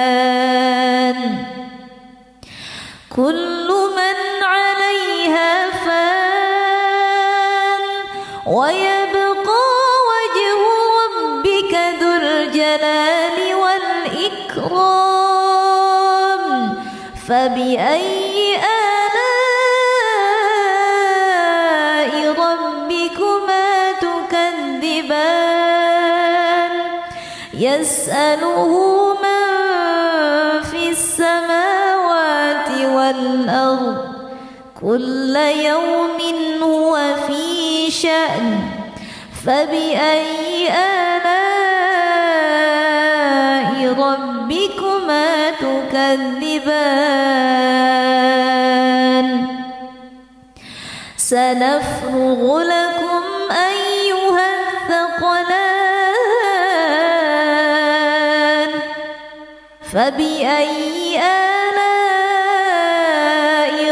تكذبان كل من عليها فان ويبقى وجه ربك ذو الجلال والإكرام والإكرام فبأي آلاء ربكما تكذبان يسأله من في السماوات والأرض كل يوم هو في شأن فبأي آلاء ربكما تكذبان سنفرغ لكم أيها الثقلان فبأي آلاء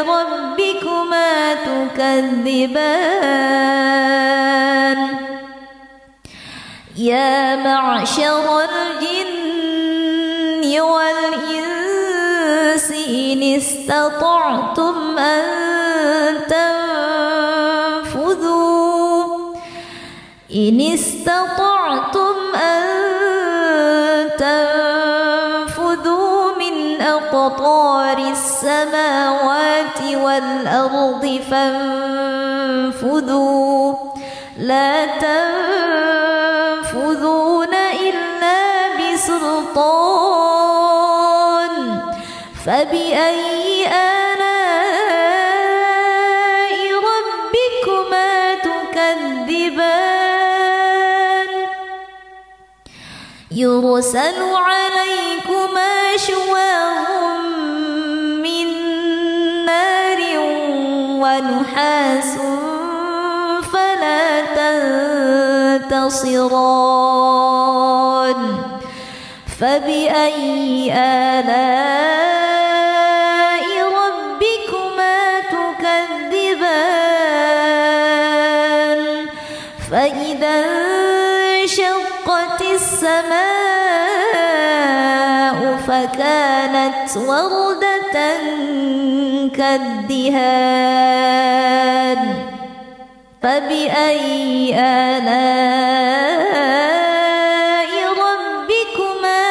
ربكما تكذبان يا معشر الجن والإنس إن استطعتم أن تنفذوا من أقطار السماوات والأرض فانفذوا لا تنفذون إلا بسلطان فبأي آلاء ربكما تكذبان يرسل عليكما شواظ من نار ونحاس فلا تنتصران فبأي آلاء ربكما تكذبان فإذا انشقت السماء فكانت وردة كالدهان فبأي آلاء ربكما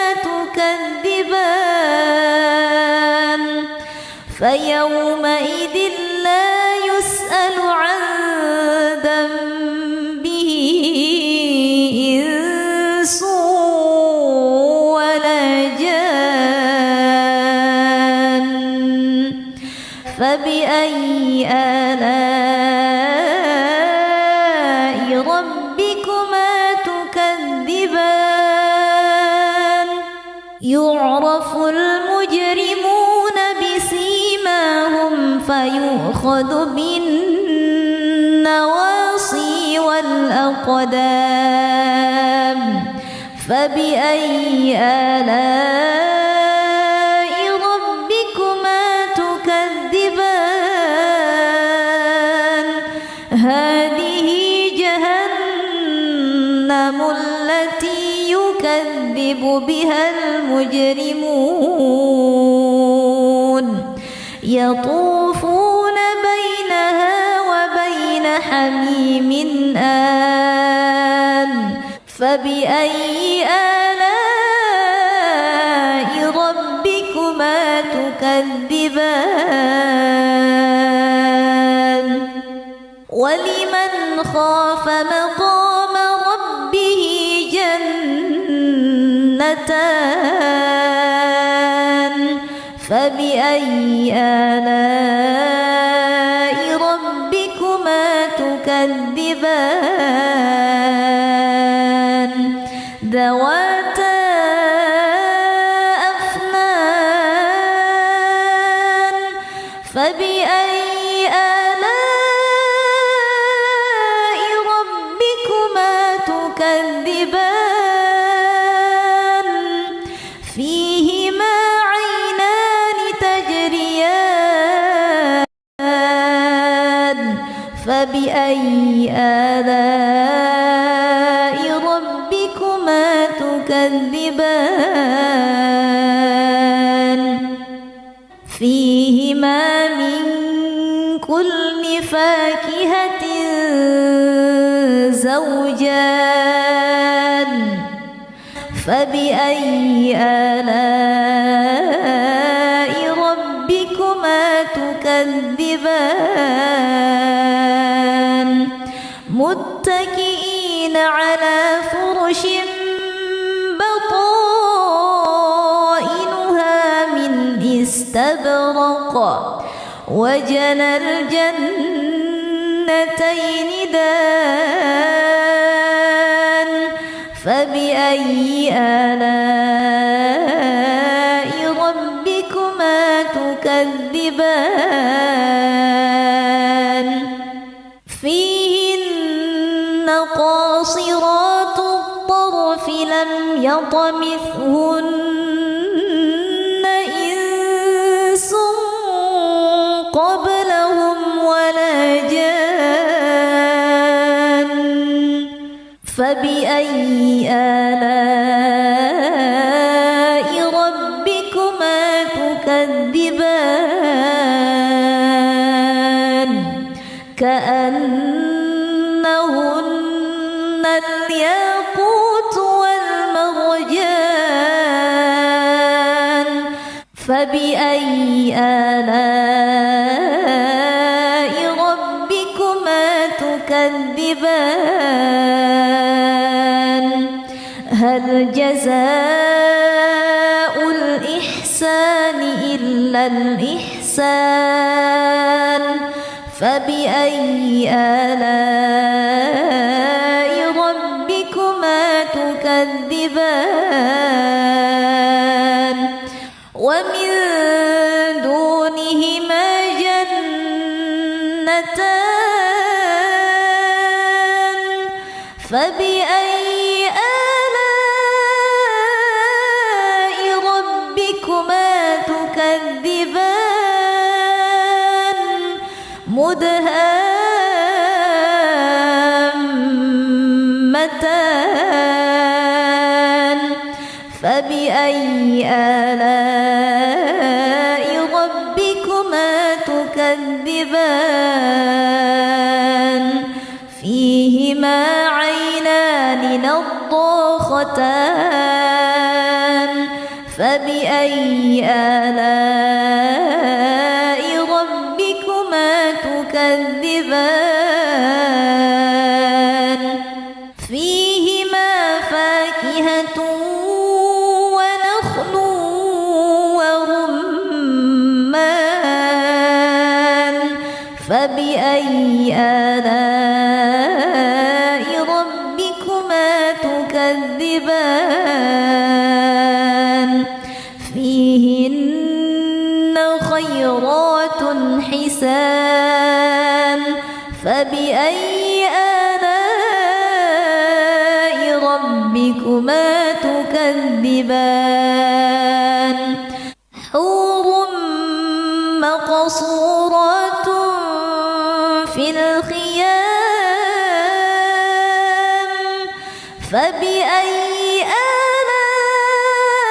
تكذبان فيومئذ لا يسأل عن ذنبه إنس ولا جان فبأي آلاء ربكما تكذبان يعرف المجرمون بسيماهم فيؤخذ بالنواصي والأقدام فبأي آلاء ربكما تكذبان هذه جهنم التي يكذب بها المجرمون يطوفون بينها وبين حميم آن فبأي آلاء ربكما تكذبان ولمن خاف مقام ربه جنتان فبأي آلاء ربكما تكذبان ذواتا أفنان فبأي آلاء ربكما تكذبان فيهما عينان تجريان فبأي آلاء ربكما تكذبان فيهما من كل فاكهة زوجان فبأي آلاء ربكما تكذبان متكئين على فرش بطائنها من استبرق وجنى الجنتين دان فبأي آلاء ربكما تكذبان فيهن قاصرات الطرف لم يطمثهن إنس قبلهم ولا جان فبأي آلاء ربكما تكذبان كأنهن الياقوت والمرجان فبأي آلاء ربكما تكذبان هل جزاء الإحسان إلا الإحسان فبأي آلاء ربكما تكذبان ومن دونهما جنتان فبأي آلاء ربكما تكذبان مدهامتان فبأي آلاء ربكما تكذبان فيهما عينان نضاختان فبأي آلاء ربكما تكذبان فيهما فاكهة ونخل ورمان فبأي آلاء ربكما تكذبان فيهن خيرات حسان فبأي آلاء ربكما تكذبان حور مقصورات في الخيام فبأي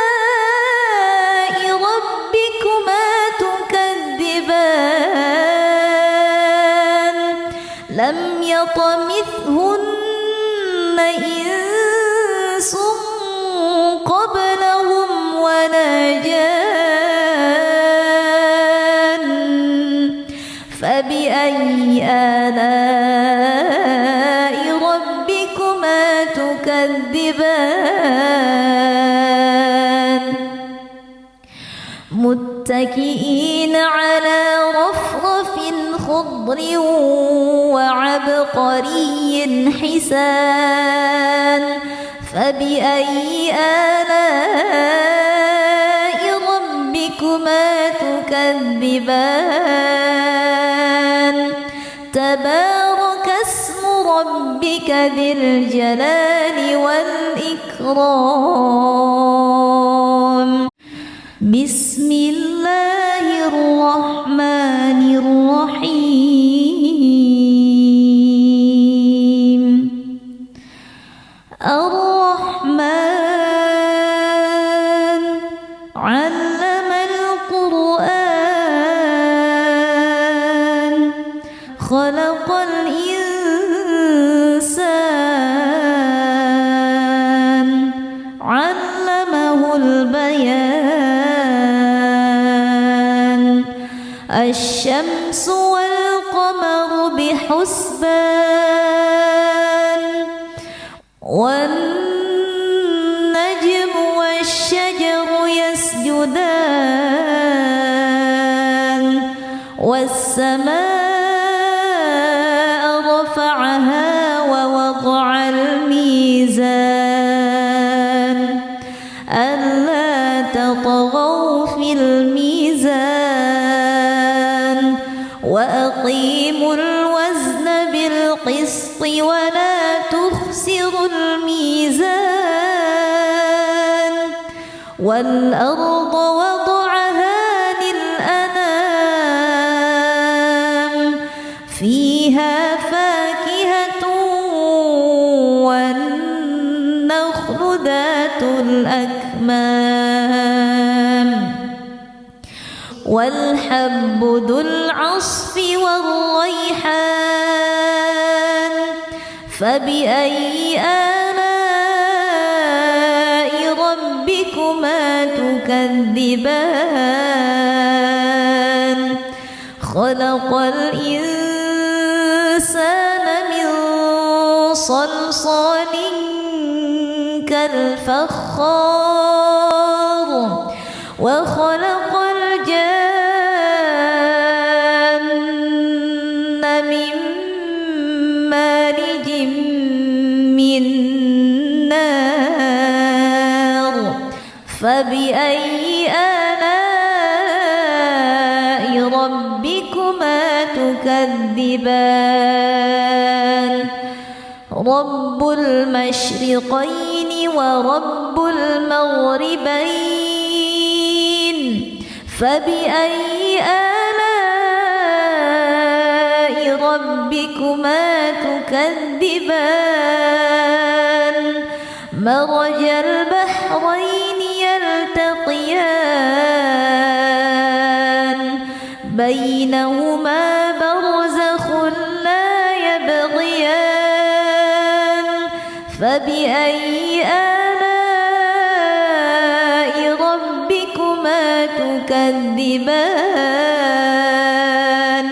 آلاء ربكما تكذبان لم يطمثهن إنس قبلهم ولا جان فبأي آلاء ربكما تكذبان متكئين على رفرف خضر وعبقري حسان فبأي آلاء ربكما تكذبان تبارك اسم ربك ذي الجلال والإكرام بسم الله الرحمن الرحيم الرحمن علم القرآن خلق الإنسان علم الشمس والقمر بحسبان والنجم والشجر يسجدان والسماء رفعها ووضع الميزان ألا تطغوا في الميزان وأقيموا الوزن بالقسط ولا تخسروا الميزان والأرض وضعها للأنام فيها فاكهة والنخل ذات الأكمام والحب ذو العصف والريحان فبأي آلاء ربكما تكذبان خلق الإنسان من صلصال كالفخار وخلق الجن من مارج من نار فبأي آلاء ربكما تكذبان رب المشرقين ورب المغربين فبأي آلاء ربكما تكذبان مرج البحرين يلتقيان بينهما برزخ لا يبغيان فبأي آلاء ربكما تكذبان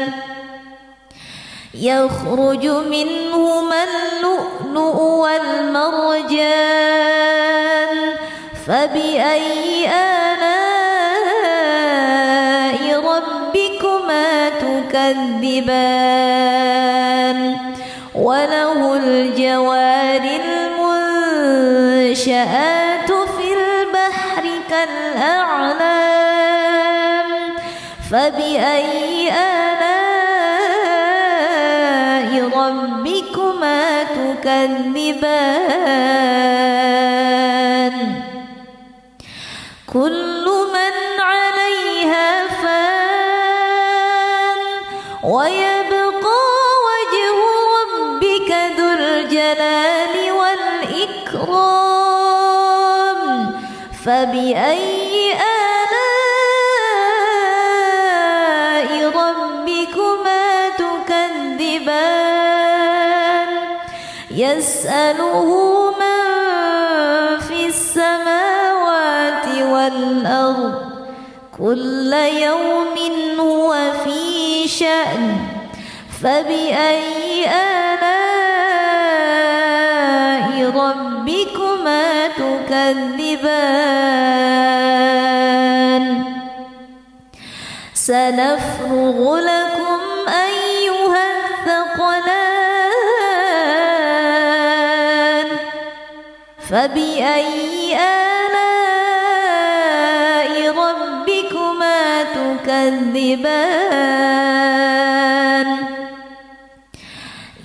يخرج منهما اللؤلؤ والمرجان فبأي آلاء ربكما تكذبان وله الجوار المنشآت في البحر كالأعلام فبأي آلاء ربكما تكذبان كل من عليها فان ويبقى وجه ربك ذو الجلال والإكرام فبأي آلاء ربكما تكذبان يسأله من في السماوات والأرض كل يوم هو في شأن فبأي آلاء ربكما تكذبان سنفرغ لكم أيها الثقلان فبأي آلاء ربكما تكذبان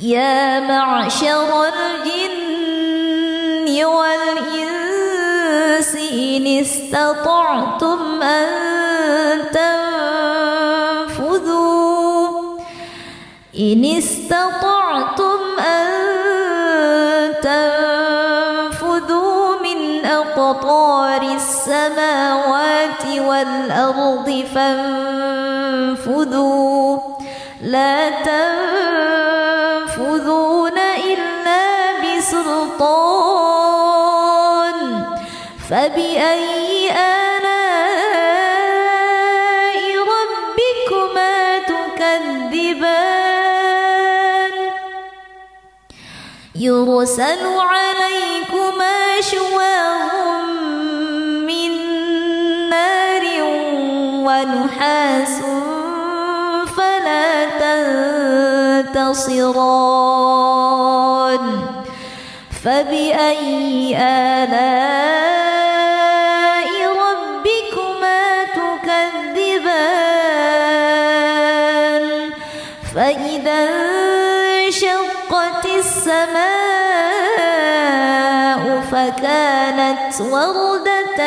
يا معشر الجن والإنس إن استطعتم أن تنفذوا من أقطار السماوات والأرض فانفذوا لا تنفذون إلا بسلطان فبأي آلاء ربكما يرسل عليكما شواظ من نار ونحاس فلا تنتصران فبأي آلاء ربكما تكذبان فإذا انشقت السماء فكانت وردة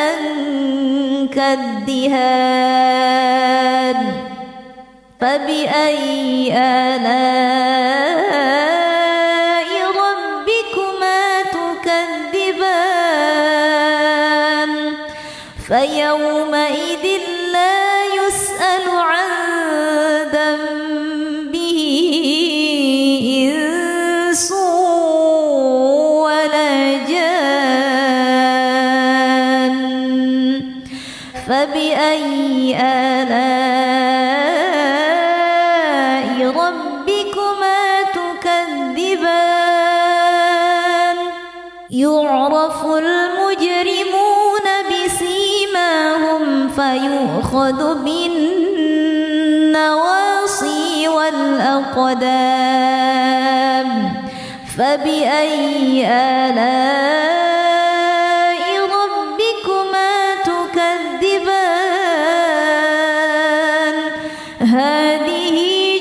كالدهان فبأي آلاء ربكما تكذبان فيومئذ لا يسأل عن ذنبه إنس ولا جان فبأي آلاء ربكما تكذبان يعرف المجرمون بسيماهم فيؤخذ بالنواصي والأقدام فبأي آلاء ربكما تكذبان هذه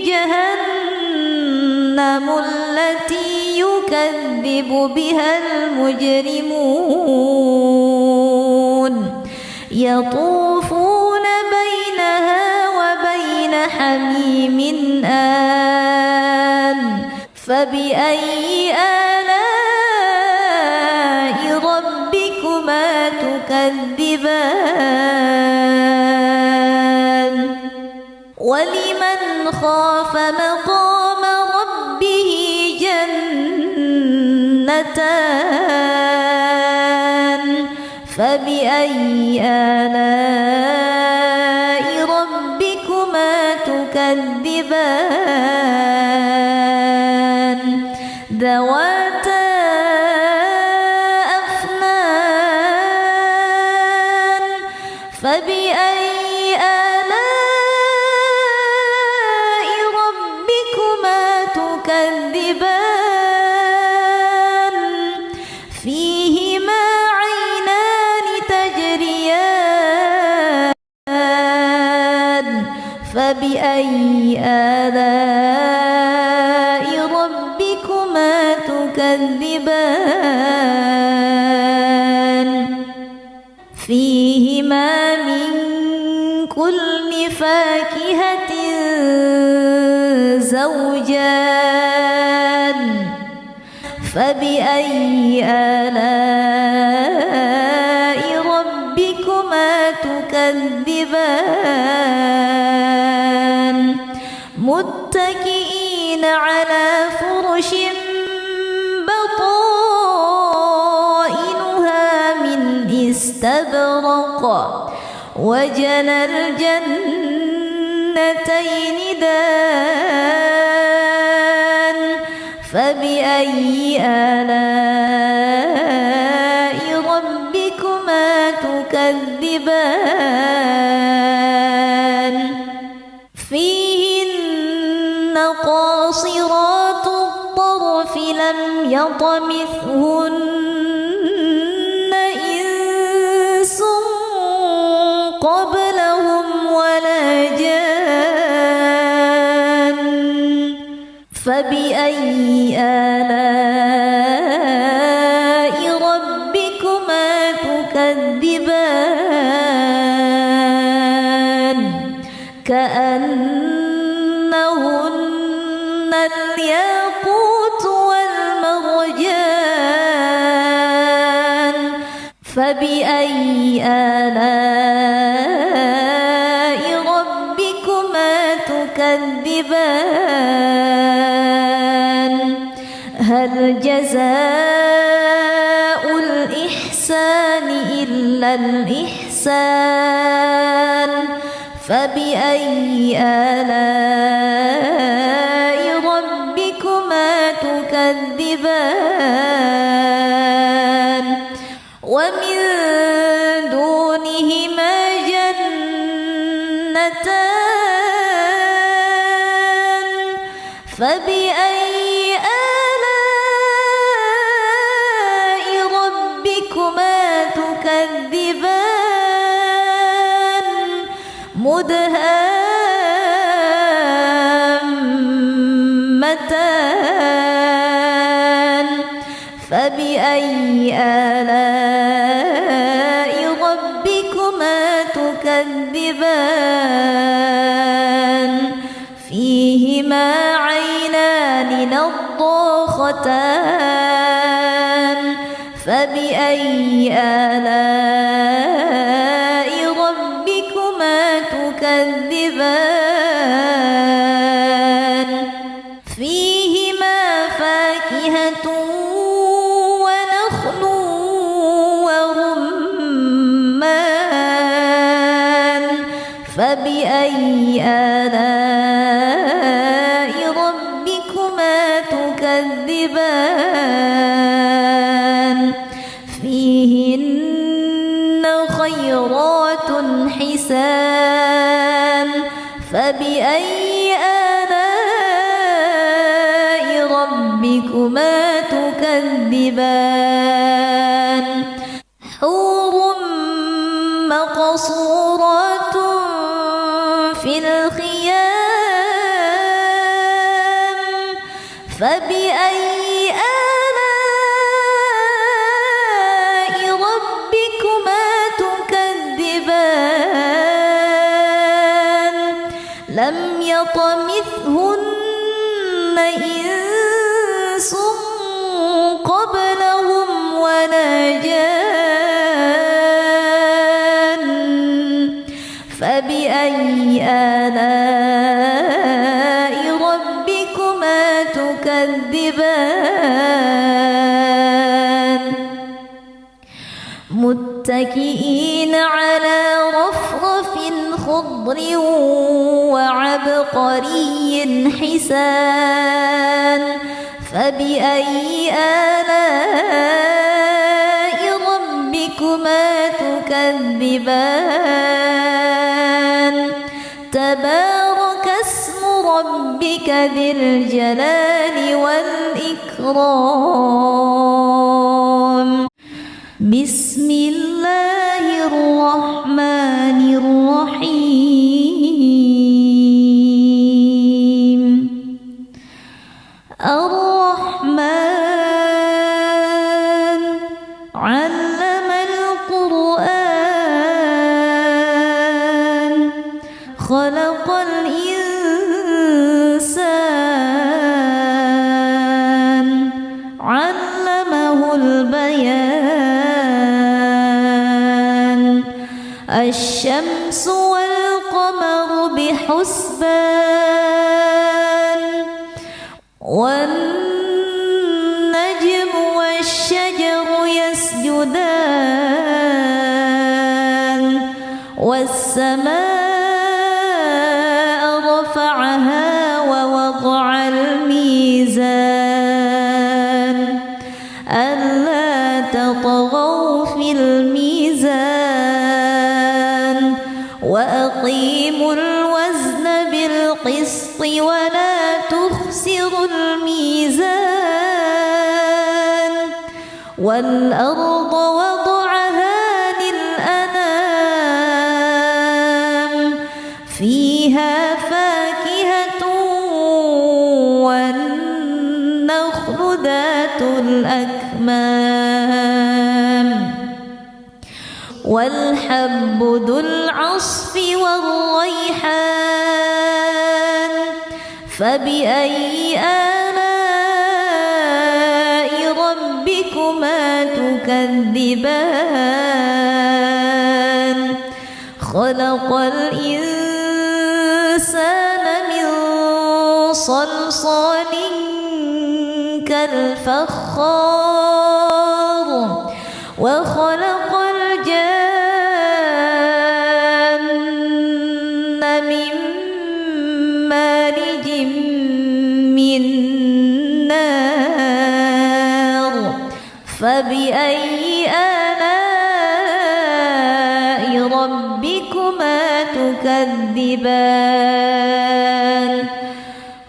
جهنم التي يكذب بها المجرمون يطوفون بينها وبين حميم آن فبأي آلاء ربكما تكذبان ولمن خاف مقام ربه جنتان فبأي آلاء ربكما تكذبان ذواتا أفنان فبأي آلاء ربكما تكذبان فيهما عينان تجريان فبأي آلاء ربكما تكذبان فيهما من كل فاكهة زوجان فبأي آلاء ربكما تكذبان متكئين على فرش بطائنها من استبرق وجنى الجنتين دان فبأي آلاء ربكما تكذبان فيهن قاصرات الطرف لم يطمثهن إنس قبلهم ولا جان فبأي آلاء ربكما تكذبان كأنهن الياقوت والمرجان فبأي آلاء ربكما تكذبان هل جزاء الإحسان إلا الإحسان فبأي آلاء ربكما تكذبان تكذبان ومن دونهما جنتان فبأي آلاء ربكما تكذبان مدهامتان فبأي آلاء ربكما تكذبان فيهما عينان نضاختان فبأي آلاء ربكما تكذبان فيهما فاكهة ونخل ورمان فبأي آلاء ربكما تكذبان فيهن خيرات حسان فبأي آلاء ربكما تكذبان حور مقصورات في الخيام فبأي آلاء ربكما تكذبان لم يطمثهن إنس قبلهم ولا جان فبأي آلاء ربكما تكذبان متكئين على رفرف خضر وعبقري حسان فبأي آلاء ربكما تكذبان تبارك اسم ربك ذي الجلال والإكرام بسم الله الرحمن الرحيم الرحمن علم القرآن خلق الإنسان علمه البيان الشمس والقمر بحسبان والنجم والشجر يسجدان والسماء رفعها ووضع الميزان ألا تطغوا في الميزان وأقيموا الوزن بالقسط ولا تخسروا الميزان والأرض وضعها للأنام فيها فاكهة والنخل ذات الأكمام والحب ذو العصف والريحان فبأي آلاء ربكما تكذبان خلق الإنسان من صلصال كالفخار وخلق الجن من مارج من نار تكذبان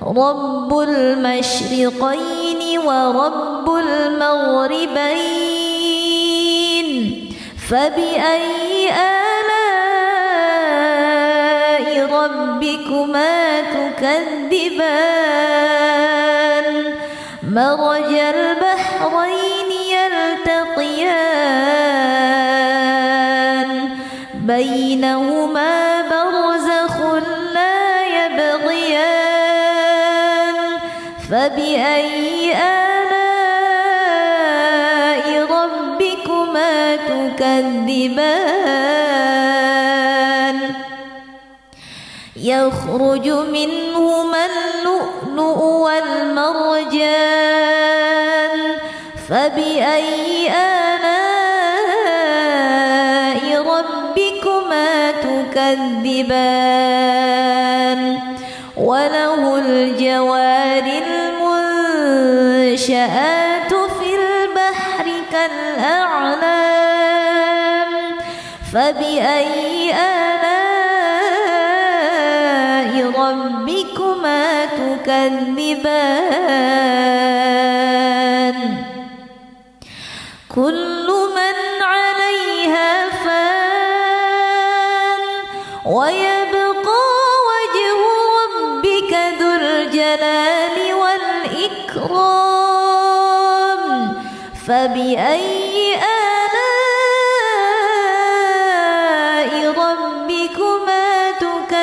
رب المشرقين ورب المغربين فبأي آلاء ربكما تكذبان مرج البحرين يلتقيان بينهما برزخ لا يبغيان فبأي آلاء ربكما تكذبان يخرج منهما اللؤلؤ والمرجان فبأي آلاء ربكما تكذبان وله الجوار المنشآت في البحر كالأعلام فبأي آلاء ربكما تكذبان كل من عليها فان ويبقى وجه ربك ذو الجلال والإكرام فبأي آلاء ربكما تكذبان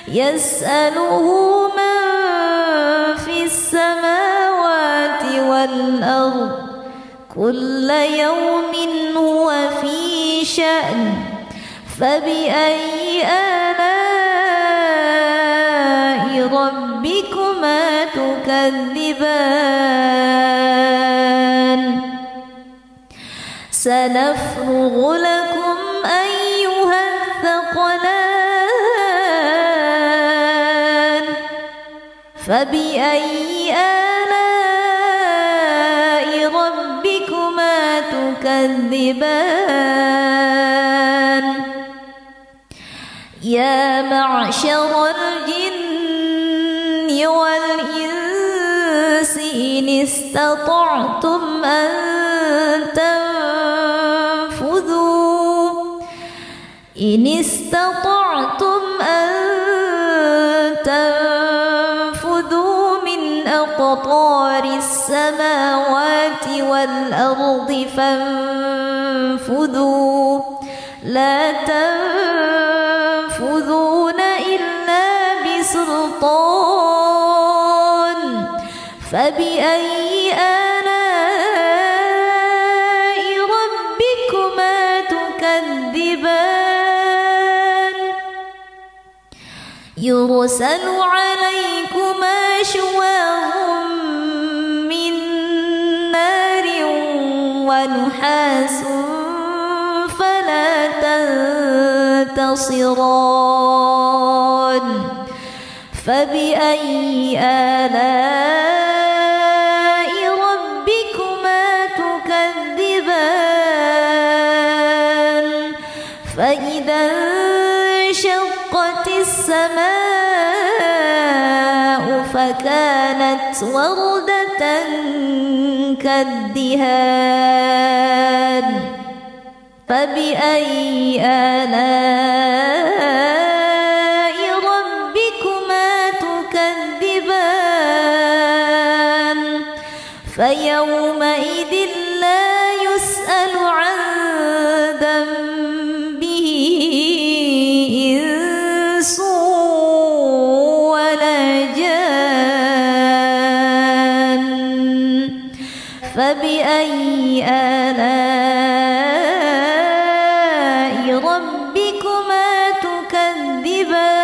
يسأله من في السماوات والأرض كل يوم هو في شأن فبأي آلاء ربكما تكذبان سنفرغ لكم أيها الثقلان فبأي آلاء ربكما تكذبان يا معشر الجن والإنس إن استطعتم أن تنفذوا من أقطار السماوات والأرض فانفذوا لا تنفذون إلا بسلطان فبأي آلاء ربكما تكذبان يرسل عليكما شواظ من نار ونحاس فلا تنتصران فبأي آلاء ربكما تكذبان فإذا انشقت السماء فكانت وردة كالدهان فبأي آلاء ربكما تكذبان فيومئذ لا يسأل عن ذنبه إنس ولا جان فبأي آلاء ربكما تكذبان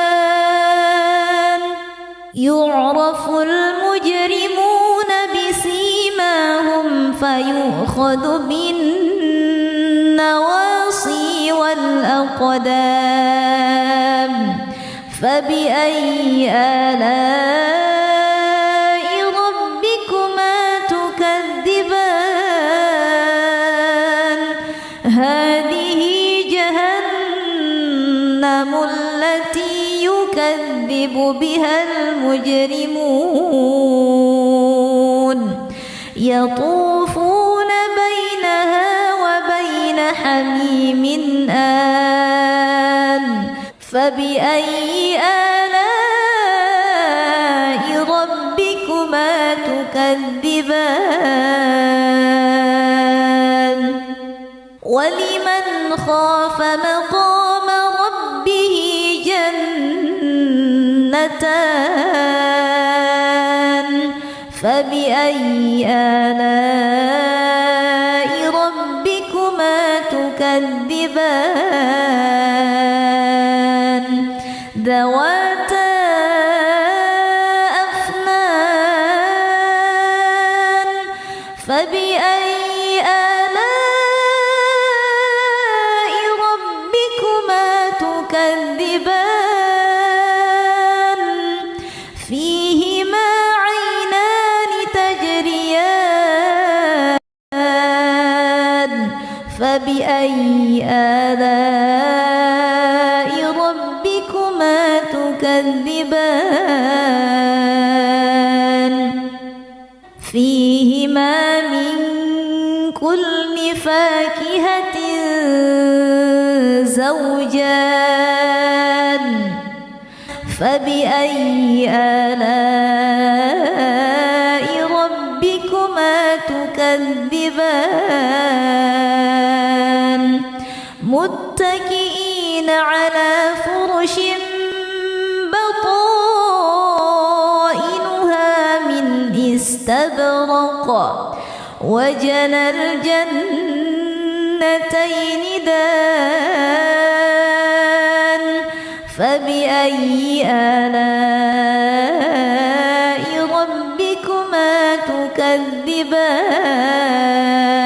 يعرف المجرمون بسيماهم فيؤخذ بالنواصي والأقدام فبأي آلاء ربكما تكذبان هذه جهنم يكذب بها المجرمون يطوفون بينها وبين حميم آن فبأي آلاء ربكما تكذبان ولمن خاف مقام ربه جنتان فبأي آلاء ربكما تكذبان ذواتا أفنان فبأي آلاء ربكما تكذبان فيهما عينان تجريان فبأي آلاء ربكما تكذبان فيهما من كل فاكهة زوجان فبأي آلاء ربكما تكذبان متكئين على فرش بطائنها من استبرق وجنى الجنتين دان فبأي آلاء ربكما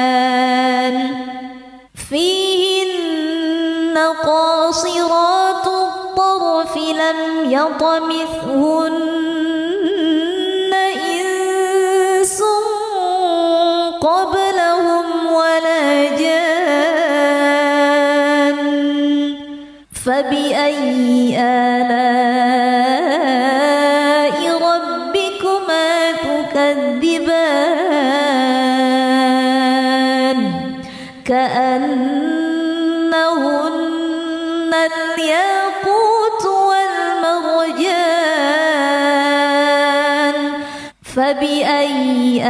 تكذبان فيهن قاصرات الطرف لم يطمثهن إنس قبلهم ولا جان فبأي آلاء ربكما تكذبان كأنهن الياقوت والمرجان فبأي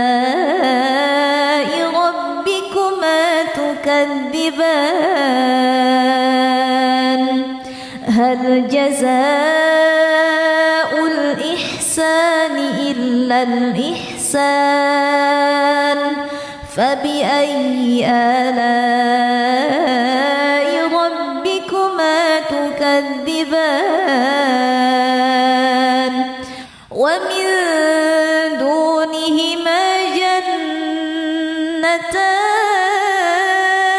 آلاء ربكما تكذبان هل جزاء الإحسان إلا الإحسان فبأي آلاء ربكما تكذبان ومن دونهما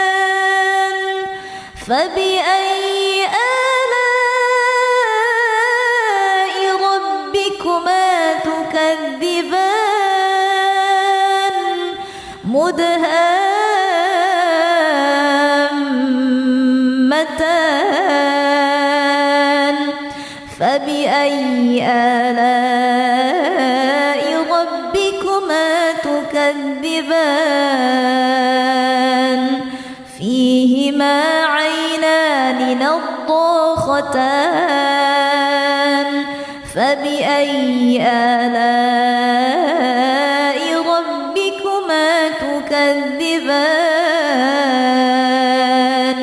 جنتان فبأي آلاء ربكما تكذبان مدهامتان فبأي آلاء ربكما تكذبان فيهما عينان نضاختان فبأي آلاء ربكما تكذبان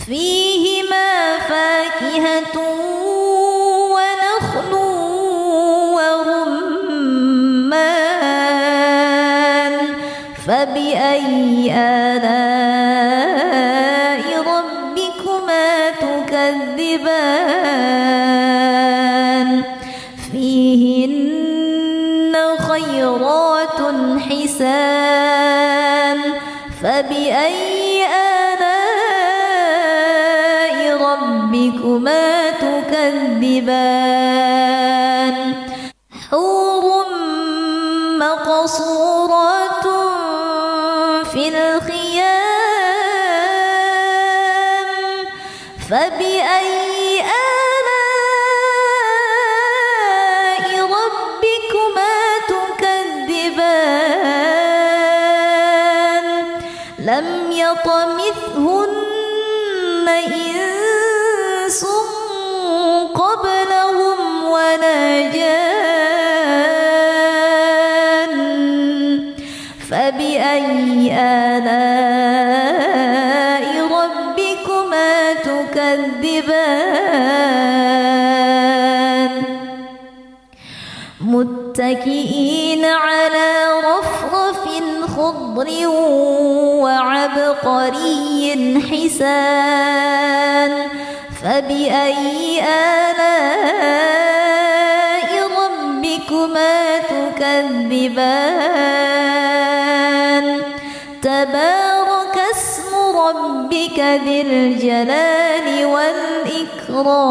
فيهما فاكهة ونخل ورمان فبأي آلاء ربكما تكذبان فيهن خيرات حسان فبأي آلاء ربكما تكذبان حور مقصورات في الخيام فبأي آلاء لم يطمثهن إنس قبلهم ولا جان فبأي آلاء ربكما تكذبان متكئين على رفرف خضر وعبقري حسان فبأي آلاء ربكما تكذبان تبارك اسم ربك ذي الجلال والإكرام.